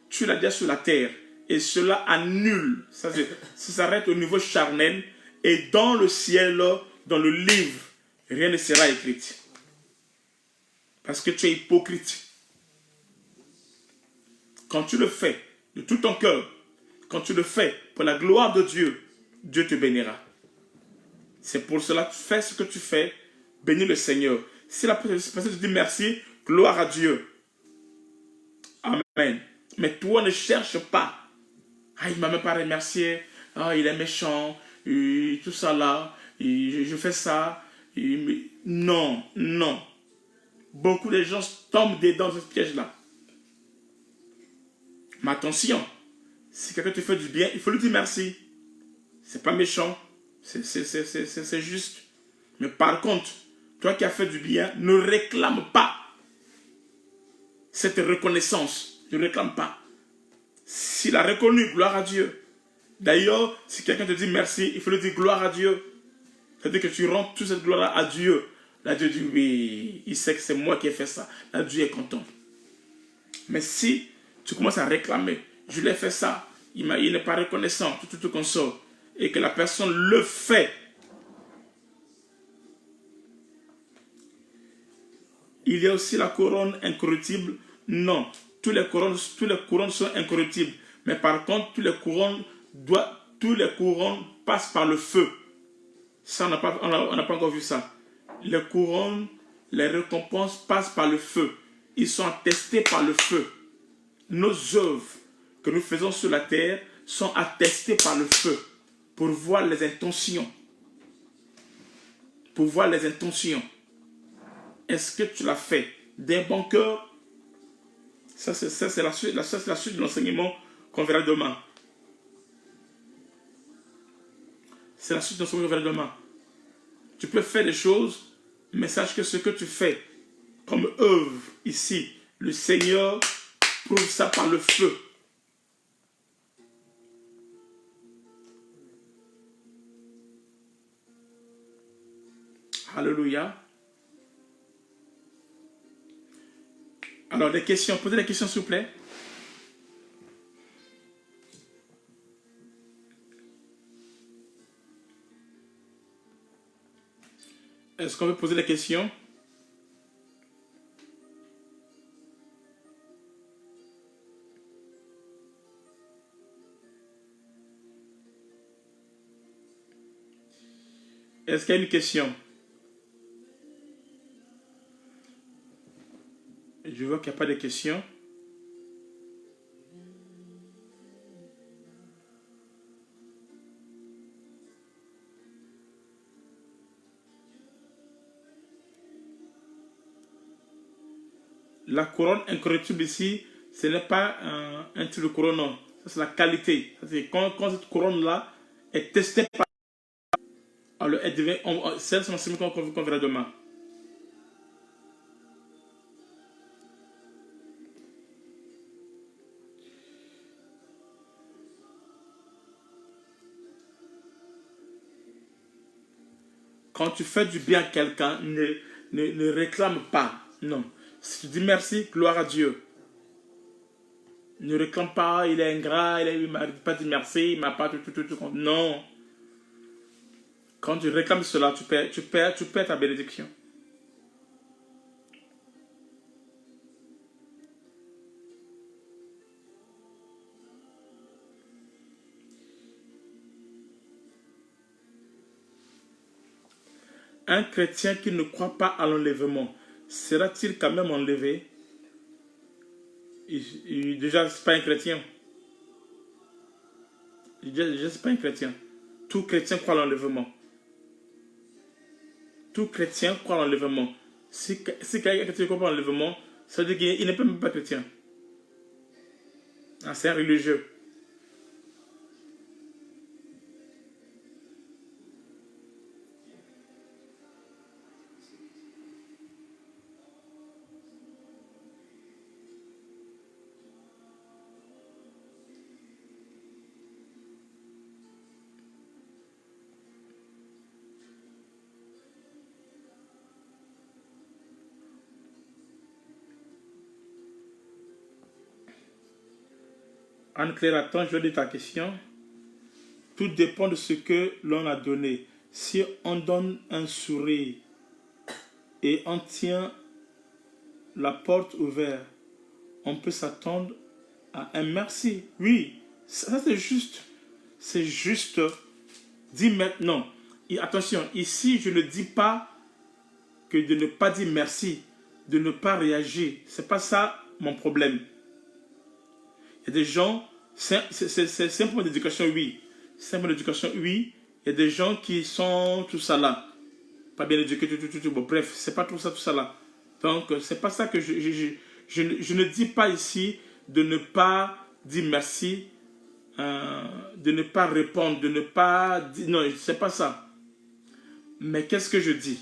tu l'as déjà sur la terre. Et cela annule. Ça s'arrête au niveau charnel. Et dans le ciel, dans le livre, rien ne sera écrit. Parce que tu es hypocrite. Quand tu le fais de tout ton cœur, quand tu le fais pour la gloire de Dieu, Dieu te bénira. C'est pour cela que fais ce que tu fais, bénis le Seigneur. Si la personne te dit merci, gloire à Dieu. Amen. Mais toi, ne cherche pas. Ah, il ne m'a même pas remercié. Ah, il est méchant. Tout ça là. Je fais ça. Non, non. Beaucoup de gens tombent dedans ce piège-là. Mais attention, si quelqu'un te fait du bien, il faut lui dire merci. C'est pas méchant. C'est juste. Mais par contre, toi qui as fait du bien, ne réclame pas cette reconnaissance. Ne réclame pas. S'il a reconnu, gloire à Dieu. D'ailleurs, si quelqu'un te dit merci, il faut lui dire gloire à Dieu. C'est-à-dire que tu rends toute cette gloire à Dieu. Là, Dieu dit oui, il sait que c'est moi qui ai fait ça. Là, Dieu est content. Mais si tu commences à réclamer, je l'ai fait ça, il n'est pas reconnaissant, tout consort, et que la personne le fait, il y a aussi la couronne incorruptible. Non, tous les couronnes sont incorruptibles. Mais par contre, tous les couronnes passent par le feu. Ça, on n'a pas encore vu ça. Les couronnes, les récompenses passent par le feu. Ils sont attestés par le feu. Nos œuvres que nous faisons sur la terre sont attestées par le feu pour voir les intentions. Pour voir les intentions. Est-ce que tu l'as fait d'un bon cœur? Ça, c'est la suite de l'enseignement qu'on verra demain. C'est la suite de l'enseignement qu'on verra demain. Tu peux faire des choses, mais sache que ce que tu fais comme œuvre ici, le Seigneur prouve ça par le feu. Alléluia. Alors, des questions. Posez des questions, s'il vous plaît. Est-ce qu'on veut poser des questions? Est-ce qu'il y a une question? Je vois qu'il n'y a pas de questions. La couronne incorruptible ici, ce n'est pas un truc de couronne, non. Ça, c'est la qualité. Quand cette couronne-là est testée par... Alors, elle devient... C'est l'enseignement qu'on verra demain. Quand tu fais du bien à quelqu'un, ne réclame pas. Non. Si tu dis merci, gloire à Dieu. Ne réclame pas, il est ingrat, il m'a pas dit merci, il m'a pas tout. Non. Quand tu réclames cela, tu perds ta bénédiction. Un chrétien qui ne croit pas à l'enlèvement, sera-t-il quand même enlevé? Déjà, ce n'est pas un chrétien. Déjà, ce n'est pas un chrétien. Tout chrétien croit à l'enlèvement. Tout chrétien croit à l'enlèvement. Si quelqu'un ne croit pas à l'enlèvement, ça veut dire qu'il n'est même pas chrétien. Ah, c'est un religieux. Anne-Claire, attends, je vais lire ta question. Tout dépend de ce que l'on a donné. Si on donne un sourire et on tient la porte ouverte, on peut s'attendre à un merci. Oui, ça c'est juste. C'est juste. Dis maintenant. Et attention, ici je ne dis pas que de ne pas dire merci, de ne pas réagir. Ce n'est pas ça mon problème. Il y a des gens, c'est un point d'éducation, oui. C'est un point d'éducation, oui. Il y a des gens qui sont tout ça là. Pas bien éduqués, tout. Bon, bref, c'est pas tout ça là. Donc, c'est pas ça que je ne dis pas ici de ne pas dire merci, de ne pas répondre, de ne pas dire... Non, c'est pas ça. Mais qu'est-ce que je dis?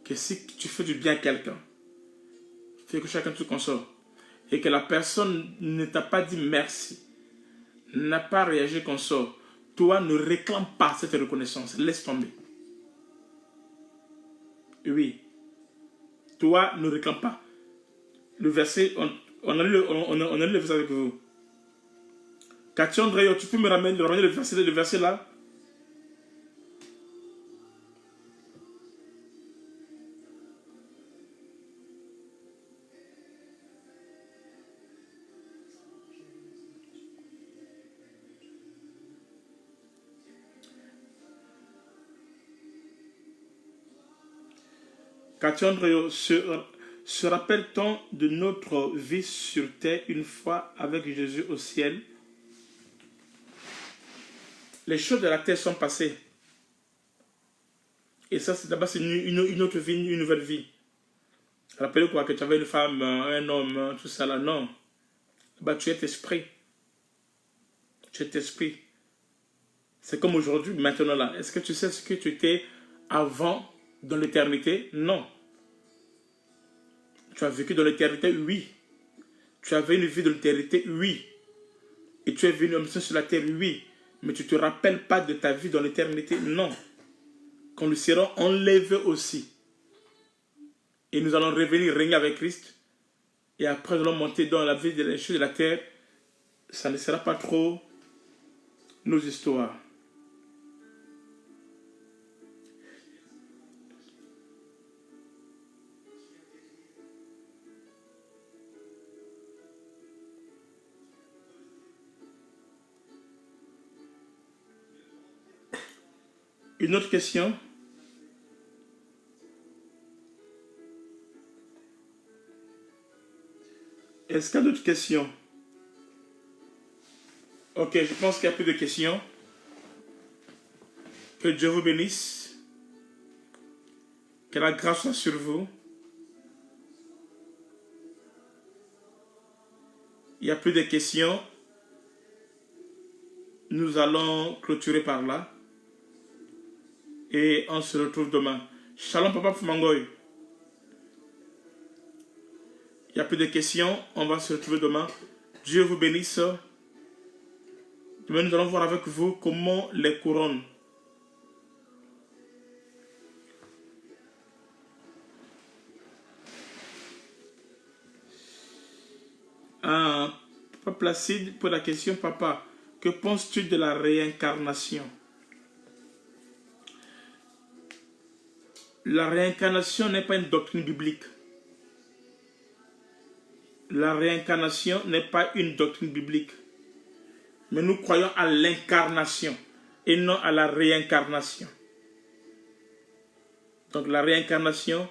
Que si tu fais du bien à quelqu'un, fais que chacun se console, et que la personne ne t'a pas dit merci, n'a pas réagi comme ça, toi ne réclame pas cette reconnaissance, laisse tomber. Oui, toi ne réclame pas. Le verset, on a lu le verset avec vous. Cathy André, tu peux me ramener le verset là? Cathy André, se rappelle-t-on de notre vie sur terre une fois avec Jésus au ciel? Les choses de la terre sont passées. Et ça, c'est d'abord une autre vie, une nouvelle vie. Rappelez-vous quoi, que tu avais une femme, un homme, tout ça là. Non. Bah, tu es esprit. Tu es esprit. C'est comme aujourd'hui, maintenant là. Est-ce que tu sais ce que tu étais avant dans l'éternité? Non. Tu as vécu dans l'éternité? Oui. Tu avais une vie de l'éternité? Oui. Et tu es venu en mission sur la terre? Oui. Mais tu ne te rappelles pas de ta vie dans l'éternité? Non. Quand nous serons enlevés aussi. Et nous allons revenir régner avec Christ. Et après nous allons monter dans la vie des choses de la terre. Ça ne sera pas trop nos histoires. Une autre question? Est-ce qu'il y a d'autres questions? Ok, je pense qu'il n'y a plus de questions. Que Dieu vous bénisse. Que la grâce soit sur vous. Il n'y a plus de questions. Nous allons clôturer par là. Et on se retrouve demain. Shalom Papa Fumangoy. Il n'y a plus de questions. On va se retrouver demain. Dieu vous bénisse. Demain, nous allons voir avec vous comment les couronnes. Papa Placide, pour la question, papa, que penses-tu de la réincarnation? La réincarnation n'est pas une doctrine biblique. La réincarnation n'est pas une doctrine biblique. Mais nous croyons à l'incarnation et non à la réincarnation. Donc la réincarnation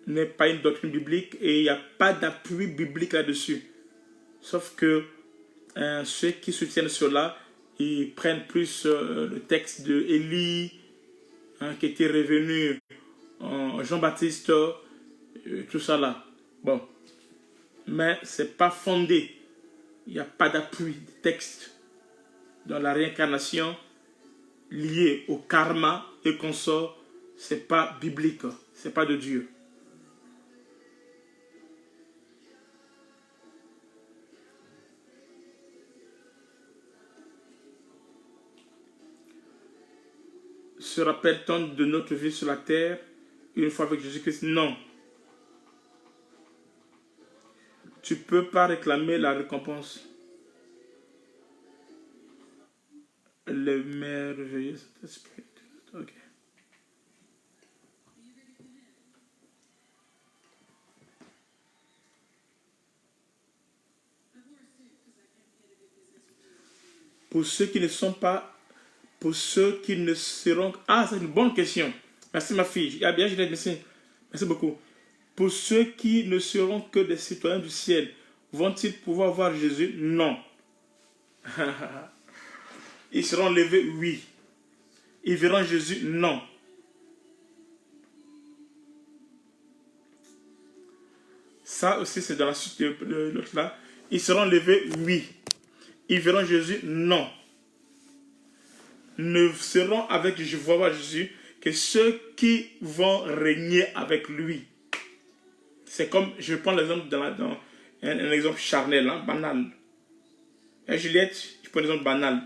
n'est pas une doctrine biblique et il n'y a pas d'appui biblique là-dessus. Sauf que ceux qui soutiennent cela, ils prennent plus le texte de Élie, qui était revenu en Jean-Baptiste, tout ça là. Bon, mais ce n'est pas fondé. Il n'y a pas d'appui de texte dans la réincarnation liée au karma et consort. Ce n'est pas biblique, ce n'est pas de Dieu. Se rappelle-t-on de notre vie sur la terre une fois avec Jésus-Christ? Non. Tu ne peux pas réclamer la récompense. Le merveilleux Saint-Esprit. Ok. Pour ceux qui ne sont pas, pour ceux qui ne seront... Ah, c'est une bonne question. Merci ma fille. Ah bien, Juliette, merci. Merci beaucoup. Pour ceux qui ne seront que des citoyens du ciel, vont-ils pouvoir voir Jésus? Non. Ils seront levés? Oui. Ils verront Jésus? Non. Ça aussi, c'est dans la suite de l'autre là. Ils seront levés? Oui. Ils verront Jésus? Non. Ne seront avec Jésus que ceux qui vont régner avec lui. C'est comme, je prends l'exemple dans un exemple charnel, hein, banal. Et Juliette, je prends l'exemple banal.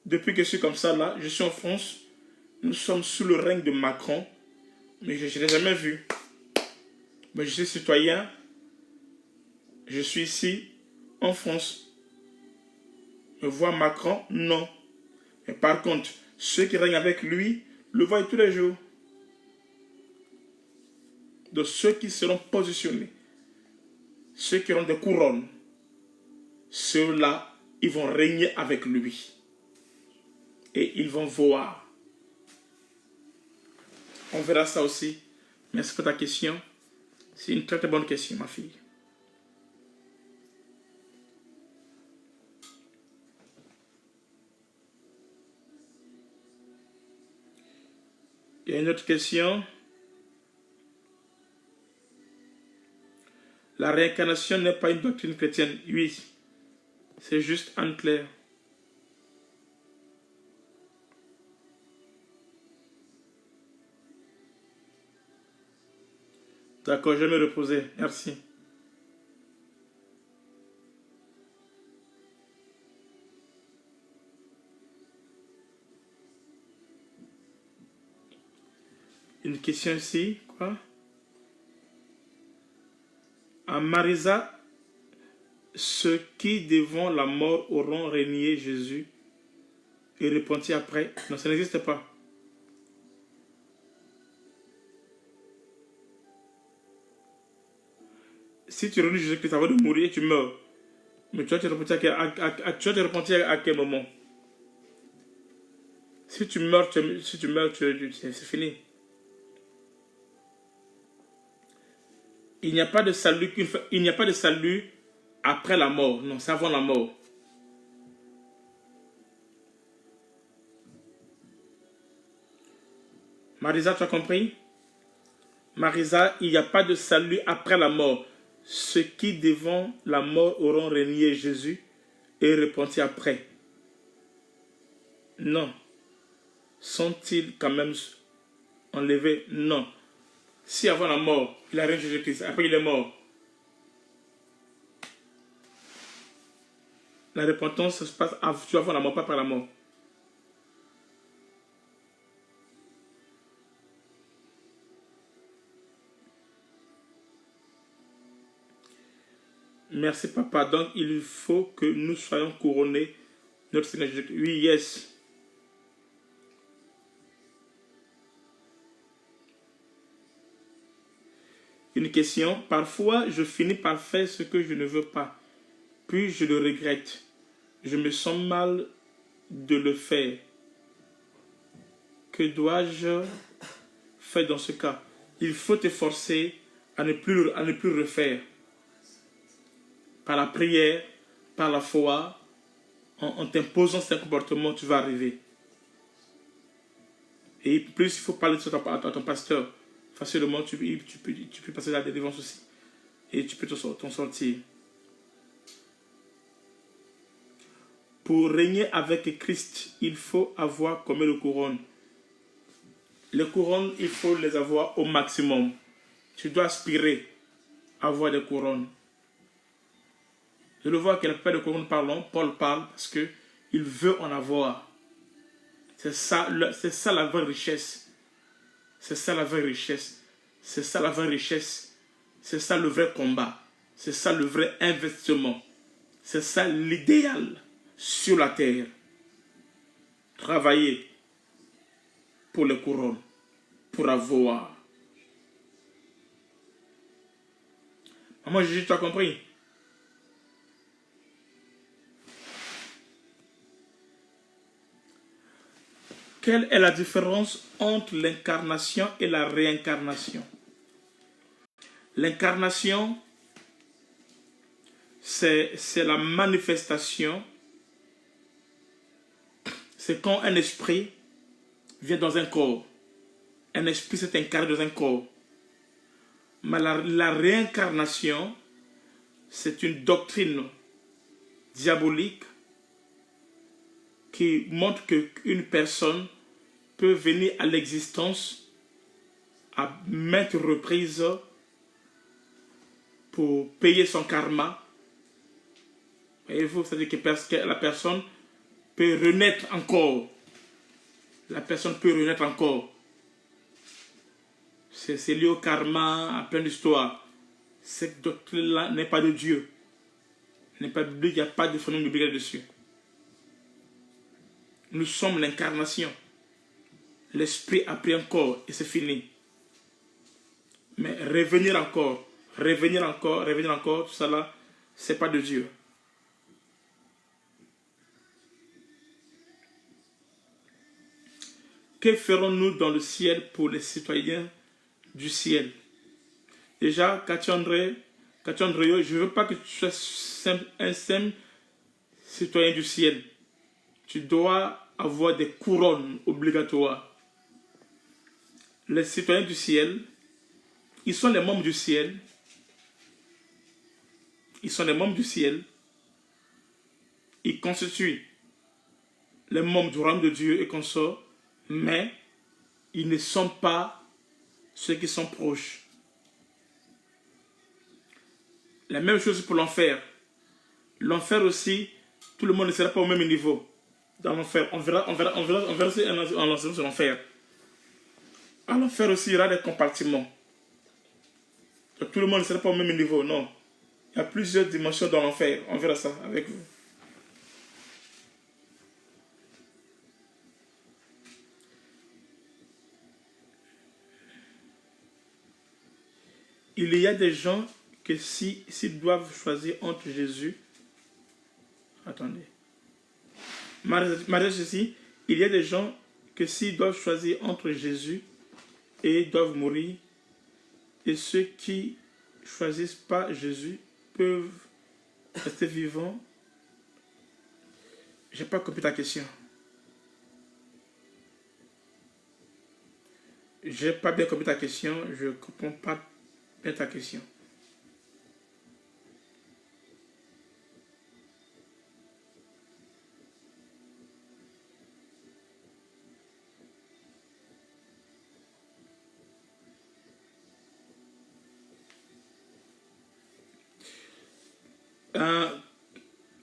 Depuis que je suis comme ça, là, je suis en France, nous sommes sous le règne de Macron, mais je ne l'ai jamais vu. Mais je suis citoyen, je suis ici, en France. Me voir Macron, non. Mais par contre, ceux qui règnent avec lui, le voient tous les jours. De ceux qui seront positionnés, ceux qui auront des couronnes, ceux-là, ils vont régner avec lui. Et ils vont voir. On verra ça aussi. Merci pour ta question. C'est une très très bonne question, ma fille. Il y a une autre question. La réincarnation n'est pas une doctrine chrétienne. Oui, c'est juste en clair. D'accord, je vais me reposer. Merci. Une question ici. Quoi? À Marisa, ceux qui devant la mort auront renié Jésus et repenti après. Non, ça n'existe pas. Si tu renies Jésus-Christ avant de mourir, tu meurs. Mais tu vas te repentir à quel moment? Si tu meurs, c'est fini. Il n'y a pas de salut il n'y a pas de salut après la mort. Non, c'est avant la mort. Marisa, tu as compris? Marisa, il n'y a pas de salut après la mort. Ceux qui devant la mort auront renié Jésus et repenti après. Non. Sont-ils quand même enlevés? Non. Si avant la mort, il a renié Jésus-Christ, après il est mort, la repentance se passe avant la mort, pas après la mort. Merci papa. Donc il faut que nous soyons couronnés. Notre Seigneur Jésus-Christ. Oui, yes. Une question. Parfois, je finis par faire ce que je ne veux pas. Puis je le regrette. Je me sens mal de le faire. Que dois-je faire dans ce cas? Il faut te forcer à ne plus refaire. Par la prière, par la foi, en t'imposant ces comportements, tu vas arriver. Et plus il faut parler de ça à ton pasteur, facilement tu peux passer la délivrance aussi. Et tu peux t'en sortir. Pour régner avec Christ, il faut avoir combien de couronnes? Les couronnes, il faut les avoir au maximum. Tu dois aspirer à avoir des couronnes. Je le vois qu'elle fait de couronnes parlons. Paul parle parce qu'il veut en avoir. C'est ça la vraie richesse. C'est ça la vraie richesse. C'est ça la vraie richesse. C'est ça le vrai combat. C'est ça le vrai investissement. C'est ça l'idéal sur la terre. Travailler pour les couronnes, pour avoir. Maman Jésus, tu as compris? Quelle est la différence entre l'incarnation et la réincarnation? L'incarnation, c'est la manifestation, c'est quand un esprit vient dans un corps. Un esprit s'est incarné dans un corps. Mais la réincarnation, c'est une doctrine diabolique qui montre qu'une personne peut venir à l'existence à maintes reprises pour payer son karma. Voyez-vous, c'est-à-dire que la personne peut renaître encore. La personne peut renaître encore. C'est lié au karma, à plein d'histoires. Cette doctrine-là n'est pas de Dieu. N'est pas biblique, il n'y a pas de phénomène biblique là-dessus. Nous sommes l'incarnation. L'esprit a pris un corps et c'est fini. Mais revenir encore, tout ça là, c'est pas de Dieu. Que ferons-nous dans le ciel pour les citoyens du ciel? Déjà, Katchandre, je ne veux pas que tu sois un simple citoyen du ciel. Tu dois avoir des couronnes obligatoires. Les citoyens du ciel, ils sont les membres du ciel. Ils sont les membres du ciel. Ils constituent les membres du royaume de Dieu et consorts, mais ils ne sont pas ceux qui sont proches. La même chose pour l'enfer. L'enfer aussi, tout le monde ne sera pas au même niveau. Dans l'enfer, on verra aussi un enseignement sur l'enfer. À l'enfer aussi, il y aura des compartiments. Donc, tout le monde ne sera pas au même niveau, non. Il y a plusieurs dimensions dans l'enfer. On verra ça avec vous. Il y a des gens que s'ils doivent choisir entre Jésus... Attendez. Marie ceci, il y a des gens que s'ils doivent choisir entre Jésus et doivent mourir, et ceux qui ne choisissent pas Jésus peuvent rester vivants. Je n'ai pas compris ta question. Je n'ai pas bien compris ta question. Je ne comprends pas bien ta question.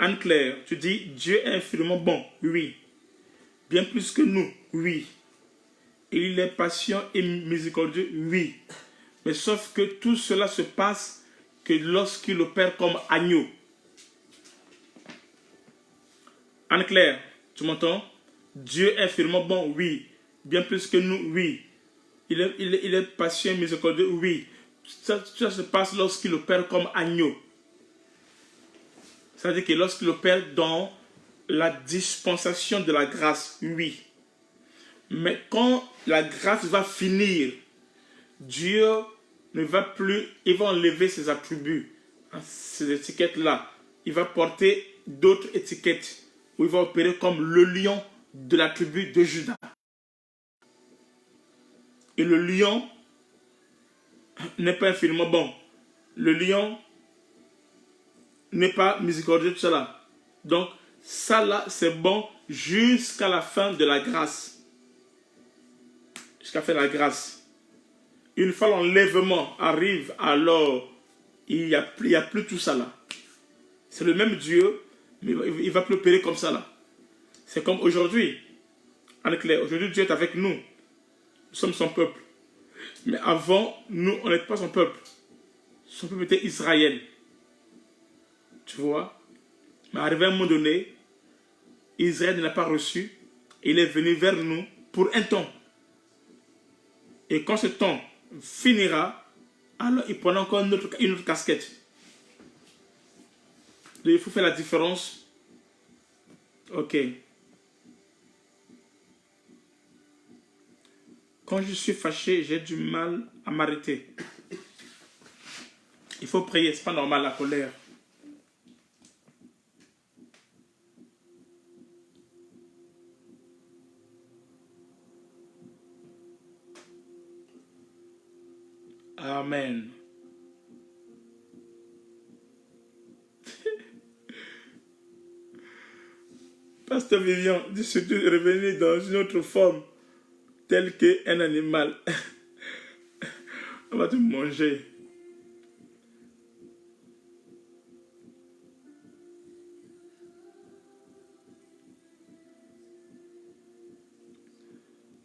Anne-Claire, tu dis Dieu est infiniment bon, oui. Bien plus que nous, oui. Et il est patient et miséricordieux, oui. Mais sauf que tout cela se passe que lorsqu'il opère comme agneau. Anne-Claire, tu m'entends? Dieu est infiniment bon, oui. Bien plus que nous, oui. Il est patient et miséricordieux, oui. Ça se passe lorsqu'il opère comme agneau. C'est-à-dire que lorsqu'il opère dans la dispensation de la grâce, oui. Mais quand la grâce va finir, Dieu ne va plus, il va enlever ses attributs, ces étiquettes-là. Il va porter d'autres étiquettes, où il va opérer comme le lion de la tribu de Juda. Et le lion n'est pas infiniment bon. Le lion n'est pas miséricordieux, tout cela. Donc, ça là, c'est bon jusqu'à la fin de la grâce. Jusqu'à la fin de la grâce. Une fois l'enlèvement arrive, alors il n'y a plus tout ça là. C'est le même Dieu, mais il ne va plus opérer comme ça là. C'est comme aujourd'hui. Anne-Claire, aujourd'hui Dieu est avec nous. Nous sommes son peuple. Mais avant, nous, on n'était pas son peuple. Son peuple était Israël. Tu vois? Mais arrivé à un moment donné, Israël ne l'a pas reçu. Il est venu vers nous pour un temps. Et quand ce temps finira, alors il prendra encore une autre casquette. Donc, il faut faire la différence. Ok. Quand je suis fâché, j'ai du mal à m'arrêter. Il faut prier, c'est pas normal la colère. Amen. Pasteur Vivian dit surtout revenir dans une autre forme, telle qu'un animal. On va te manger.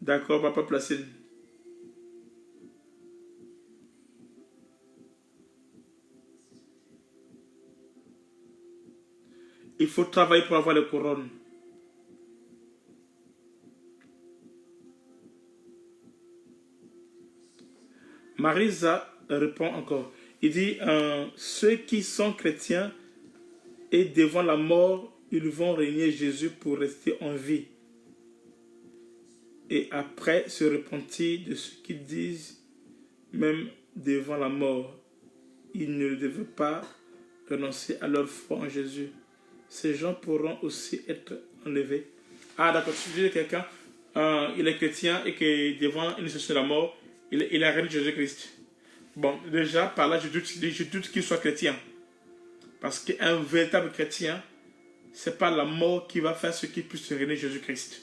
D'accord, papa Placide. Il faut travailler pour avoir les couronnes. Marisa répond encore. Il dit, ceux qui sont chrétiens et devant la mort, ils vont régner Jésus pour rester en vie. Et après se repentir de ce qu'ils disent, même devant la mort, ils ne devaient pas renoncer à leur foi en Jésus. Ces gens pourront aussi être enlevés. Ah d'accord, si tu dis quelqu'un, il est chrétien et que devant une situation de la mort, il a régné Jésus-Christ. Bon, déjà, par là, je doute qu'il soit chrétien. Parce qu'un véritable chrétien, ce n'est pas la mort qui va faire ce qui puisse régner Jésus-Christ.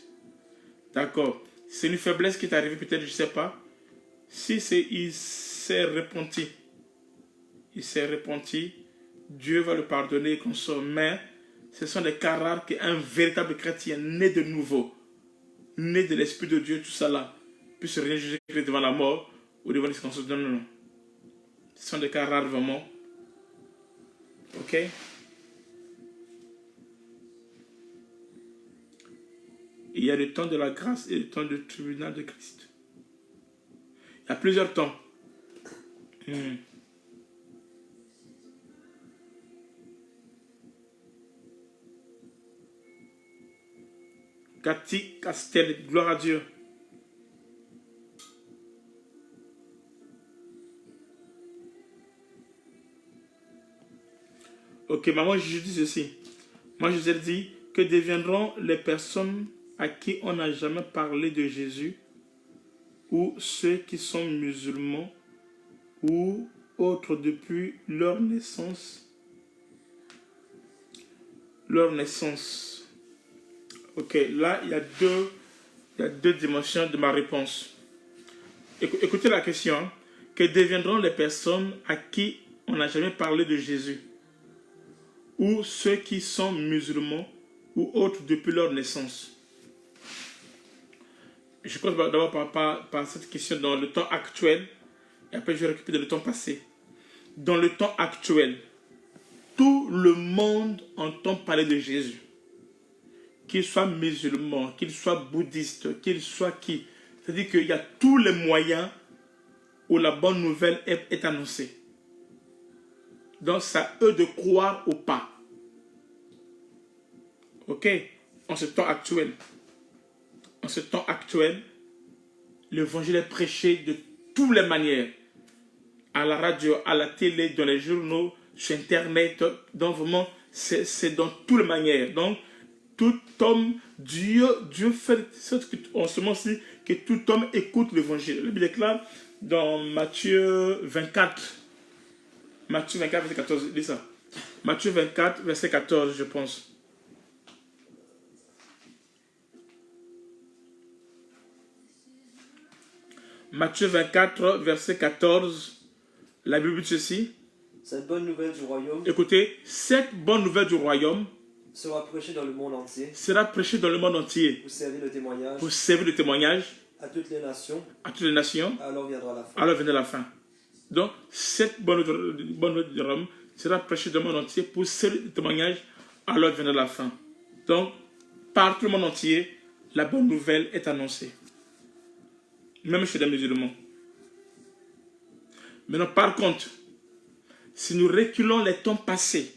D'accord. C'est une faiblesse qui est arrivée, peut-être, je ne sais pas. Si il s'est repenti, Dieu va le pardonner et qu'on sort. Mais ce sont des cas rares qu'un véritable chrétien né de nouveau, né de l'Esprit de Dieu, tout ça là, puisse régner Jésus-Christ devant la mort ou devant les circonstances. Non, non, non. Ce sont des cas rares vraiment. Ok? Il y a le temps de la grâce et le temps du tribunal de Christ. Il y a plusieurs temps. Cathy Castel, gloire à Dieu. Ok, maman, je dis ceci. Moi, je vous ai dit que deviendront les personnes à qui on n'a jamais parlé de Jésus, ou ceux qui sont musulmans, ou autres depuis leur naissance. Leur naissance. Ok, là, il y a deux dimensions de ma réponse. Écoutez la question. Hein. Que deviendront les personnes à qui on n'a jamais parlé de Jésus, ou ceux qui sont musulmans, ou autres depuis leur naissance? Je commence d'abord par cette question dans le temps actuel, et après je vais récupérer le temps passé. Dans le temps actuel, tout le monde entend parler de Jésus. Qu'il soit musulman, qu'il soit bouddhiste, qu'il soit qui. C'est-à-dire qu'il y a tous les moyens où la bonne nouvelle est annoncée. Donc c'est à eux de croire ou pas. Ok? En ce temps actuel. En ce temps actuel, l'évangile est prêché de toutes les manières. À la radio, à la télé, dans les journaux, sur Internet. Donc vraiment, c'est dans toutes les manières. Donc, tout homme, Dieu fait en ce moment-ci que tout homme écoute l'évangile. La Bible déclare dans Matthieu 24. Matthieu 24, verset 14, dis ça. Matthieu 24, verset 14, je pense. Matthieu 24, verset 14, la Bible dit ceci. Cette bonne nouvelle du royaume. Écoutez, cette bonne nouvelle du royaume sera prêchée dans le monde entier. Sera prêchée dans le monde entier. Pour servir de témoignage. Pour servir de témoignage. À toutes les nations. À toutes les nations. Alors viendra la fin. Alors viendra la fin. Donc, cette bonne nouvelle du royaume sera prêchée dans le monde entier pour servir de témoignage. Alors viendra la fin. Donc, par tout le monde entier, la bonne nouvelle est annoncée. Même chez les musulmans. Maintenant, par contre, si nous reculons les temps passés,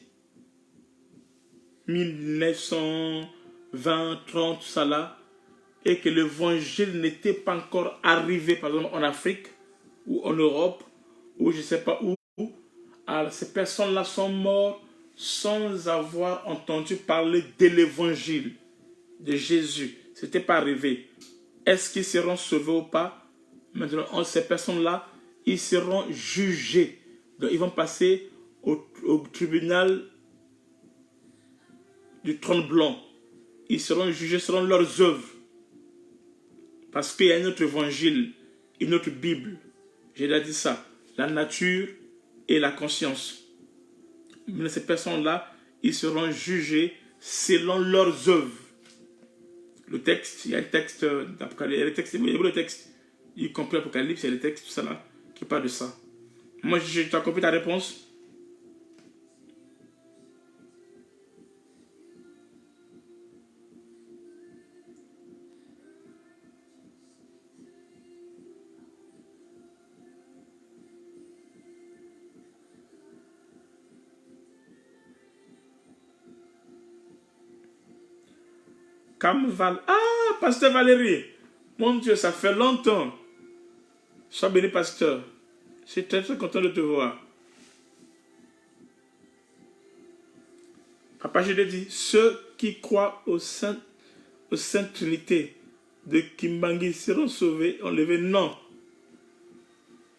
1920, 30, tout ça là, et que l'évangile n'était pas encore arrivé, par exemple en Afrique ou en Europe, ou je ne sais pas où, alors ces personnes-là sont mortes sans avoir entendu parler de l'évangile de Jésus. Ce n'était pas arrivé. Est-ce qu'ils seront sauvés ou pas? Maintenant, ces personnes-là, ils seront jugés. Donc, ils vont passer au tribunal du trône blanc. Ils seront jugés selon leurs œuvres. Parce qu'il y a un autre évangile, une autre Bible. J'ai déjà dit ça. La nature et la conscience. Mais ces personnes-là, ils seront jugés selon leurs œuvres. Le texte, il y a le texte d'Apocalypse, il y a le texte, y compris l'Apocalypse, il y a le texte, tout ça là, qui parle de ça. Moi, tu as compris ta réponse? Ah, Pasteur Valérie. Mon Dieu, ça fait longtemps. Sois béni, pasteur. Je suis très, très content de te voir. Papa, je te dis, ceux qui croient aux Sainte Trinité de Kimbangi seront sauvés, enlevés. Non.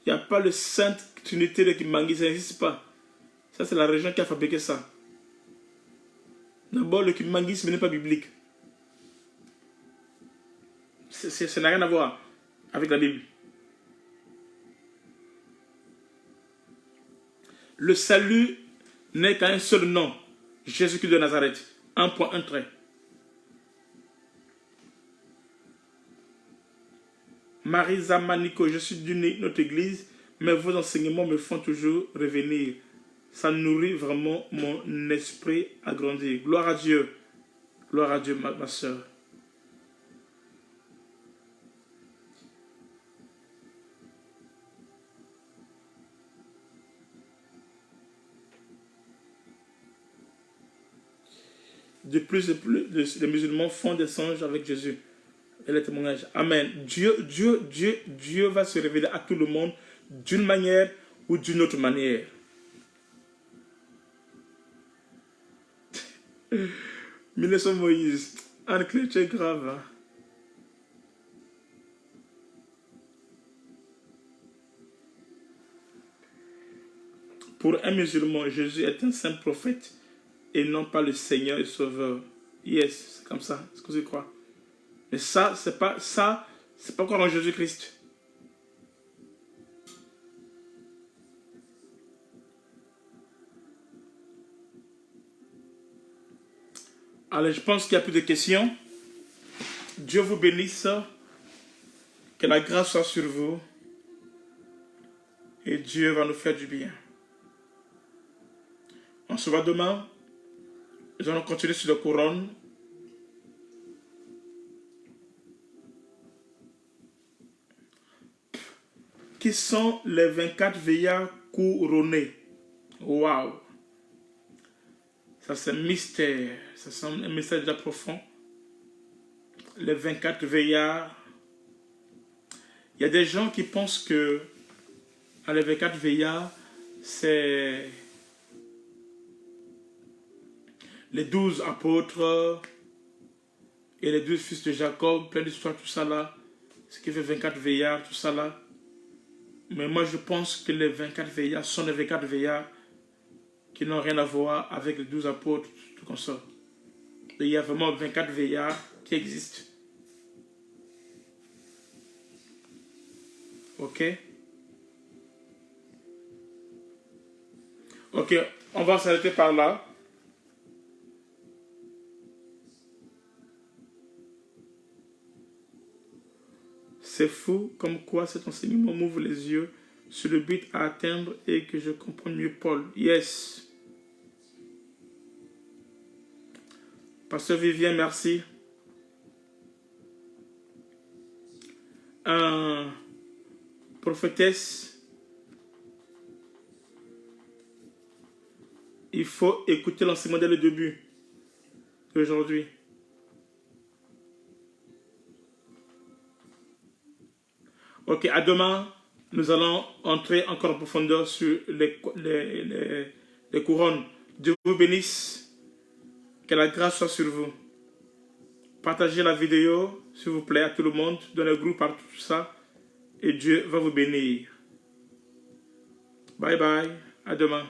Il n'y a pas le Sainte Trinité de Kimbangi, ça n'existe pas. Ça, c'est la région qui a fabriqué ça. D'abord, le Kimbangisme n'est pas biblique. Ça n'a rien à voir avec la Bible. Le salut n'est qu'un seul nom. Jésus-Christ de Nazareth. Un point, un trait. Marisa Manico, je suis d'unique notre église, mais vos enseignements me font toujours revenir. Ça nourrit vraiment mon esprit à grandir. Gloire à Dieu. Gloire à Dieu, ma soeur. De plus en plus, les musulmans font des songes avec Jésus. Et les témoignages. Amen. Dieu va se révéler à tout le monde d'une manière ou d'une autre manière. Ministre Moïse, Anne-Claire, c'est grave. Hein? Pour un musulman, Jésus est un saint prophète et non pas le Seigneur et Sauveur. Yes, c'est comme ça, c'est ce que je crois. Mais ça, c'est pas encore en Jésus-Christ. Alors, je pense qu'il n'y a plus de questions. Dieu vous bénisse. Que la grâce soit sur vous. Et Dieu va nous faire du bien. On se voit demain. Nous allons continuer sur le Coran. Qui sont les 24 veillards couronnés? Waouh! Ça c'est un mystère. Ça c'est un mystère déjà profond. Les 24 veillards. Il y a des gens qui pensent que les 24 veillards, c'est les 12 apôtres et les 12 fils de Jacob, plein d'histoires, tout ça là. Ce qui fait 24 veillards, tout ça là. Mais moi je pense que les 24 veillards sont les 24 veillards qui n'ont rien à voir avec les 12 apôtres, tout comme ça. Il y a vraiment 24 veillards qui existent. Ok? Ok, on va s'arrêter par là. C'est fou comme quoi cet enseignement m'ouvre les yeux sur le but à atteindre et que je comprends mieux Paul. Yes. Pasteur Vivien, merci. Prophétesse, il faut écouter l'enseignement dès le début d'aujourd'hui. Ok, à demain, nous allons entrer encore en profondeur sur les couronnes. Dieu vous bénisse. Que la grâce soit sur vous. Partagez la vidéo, s'il vous plaît, à tout le monde, dans le groupe, partout, tout ça. Et Dieu va vous bénir. Bye bye. À demain.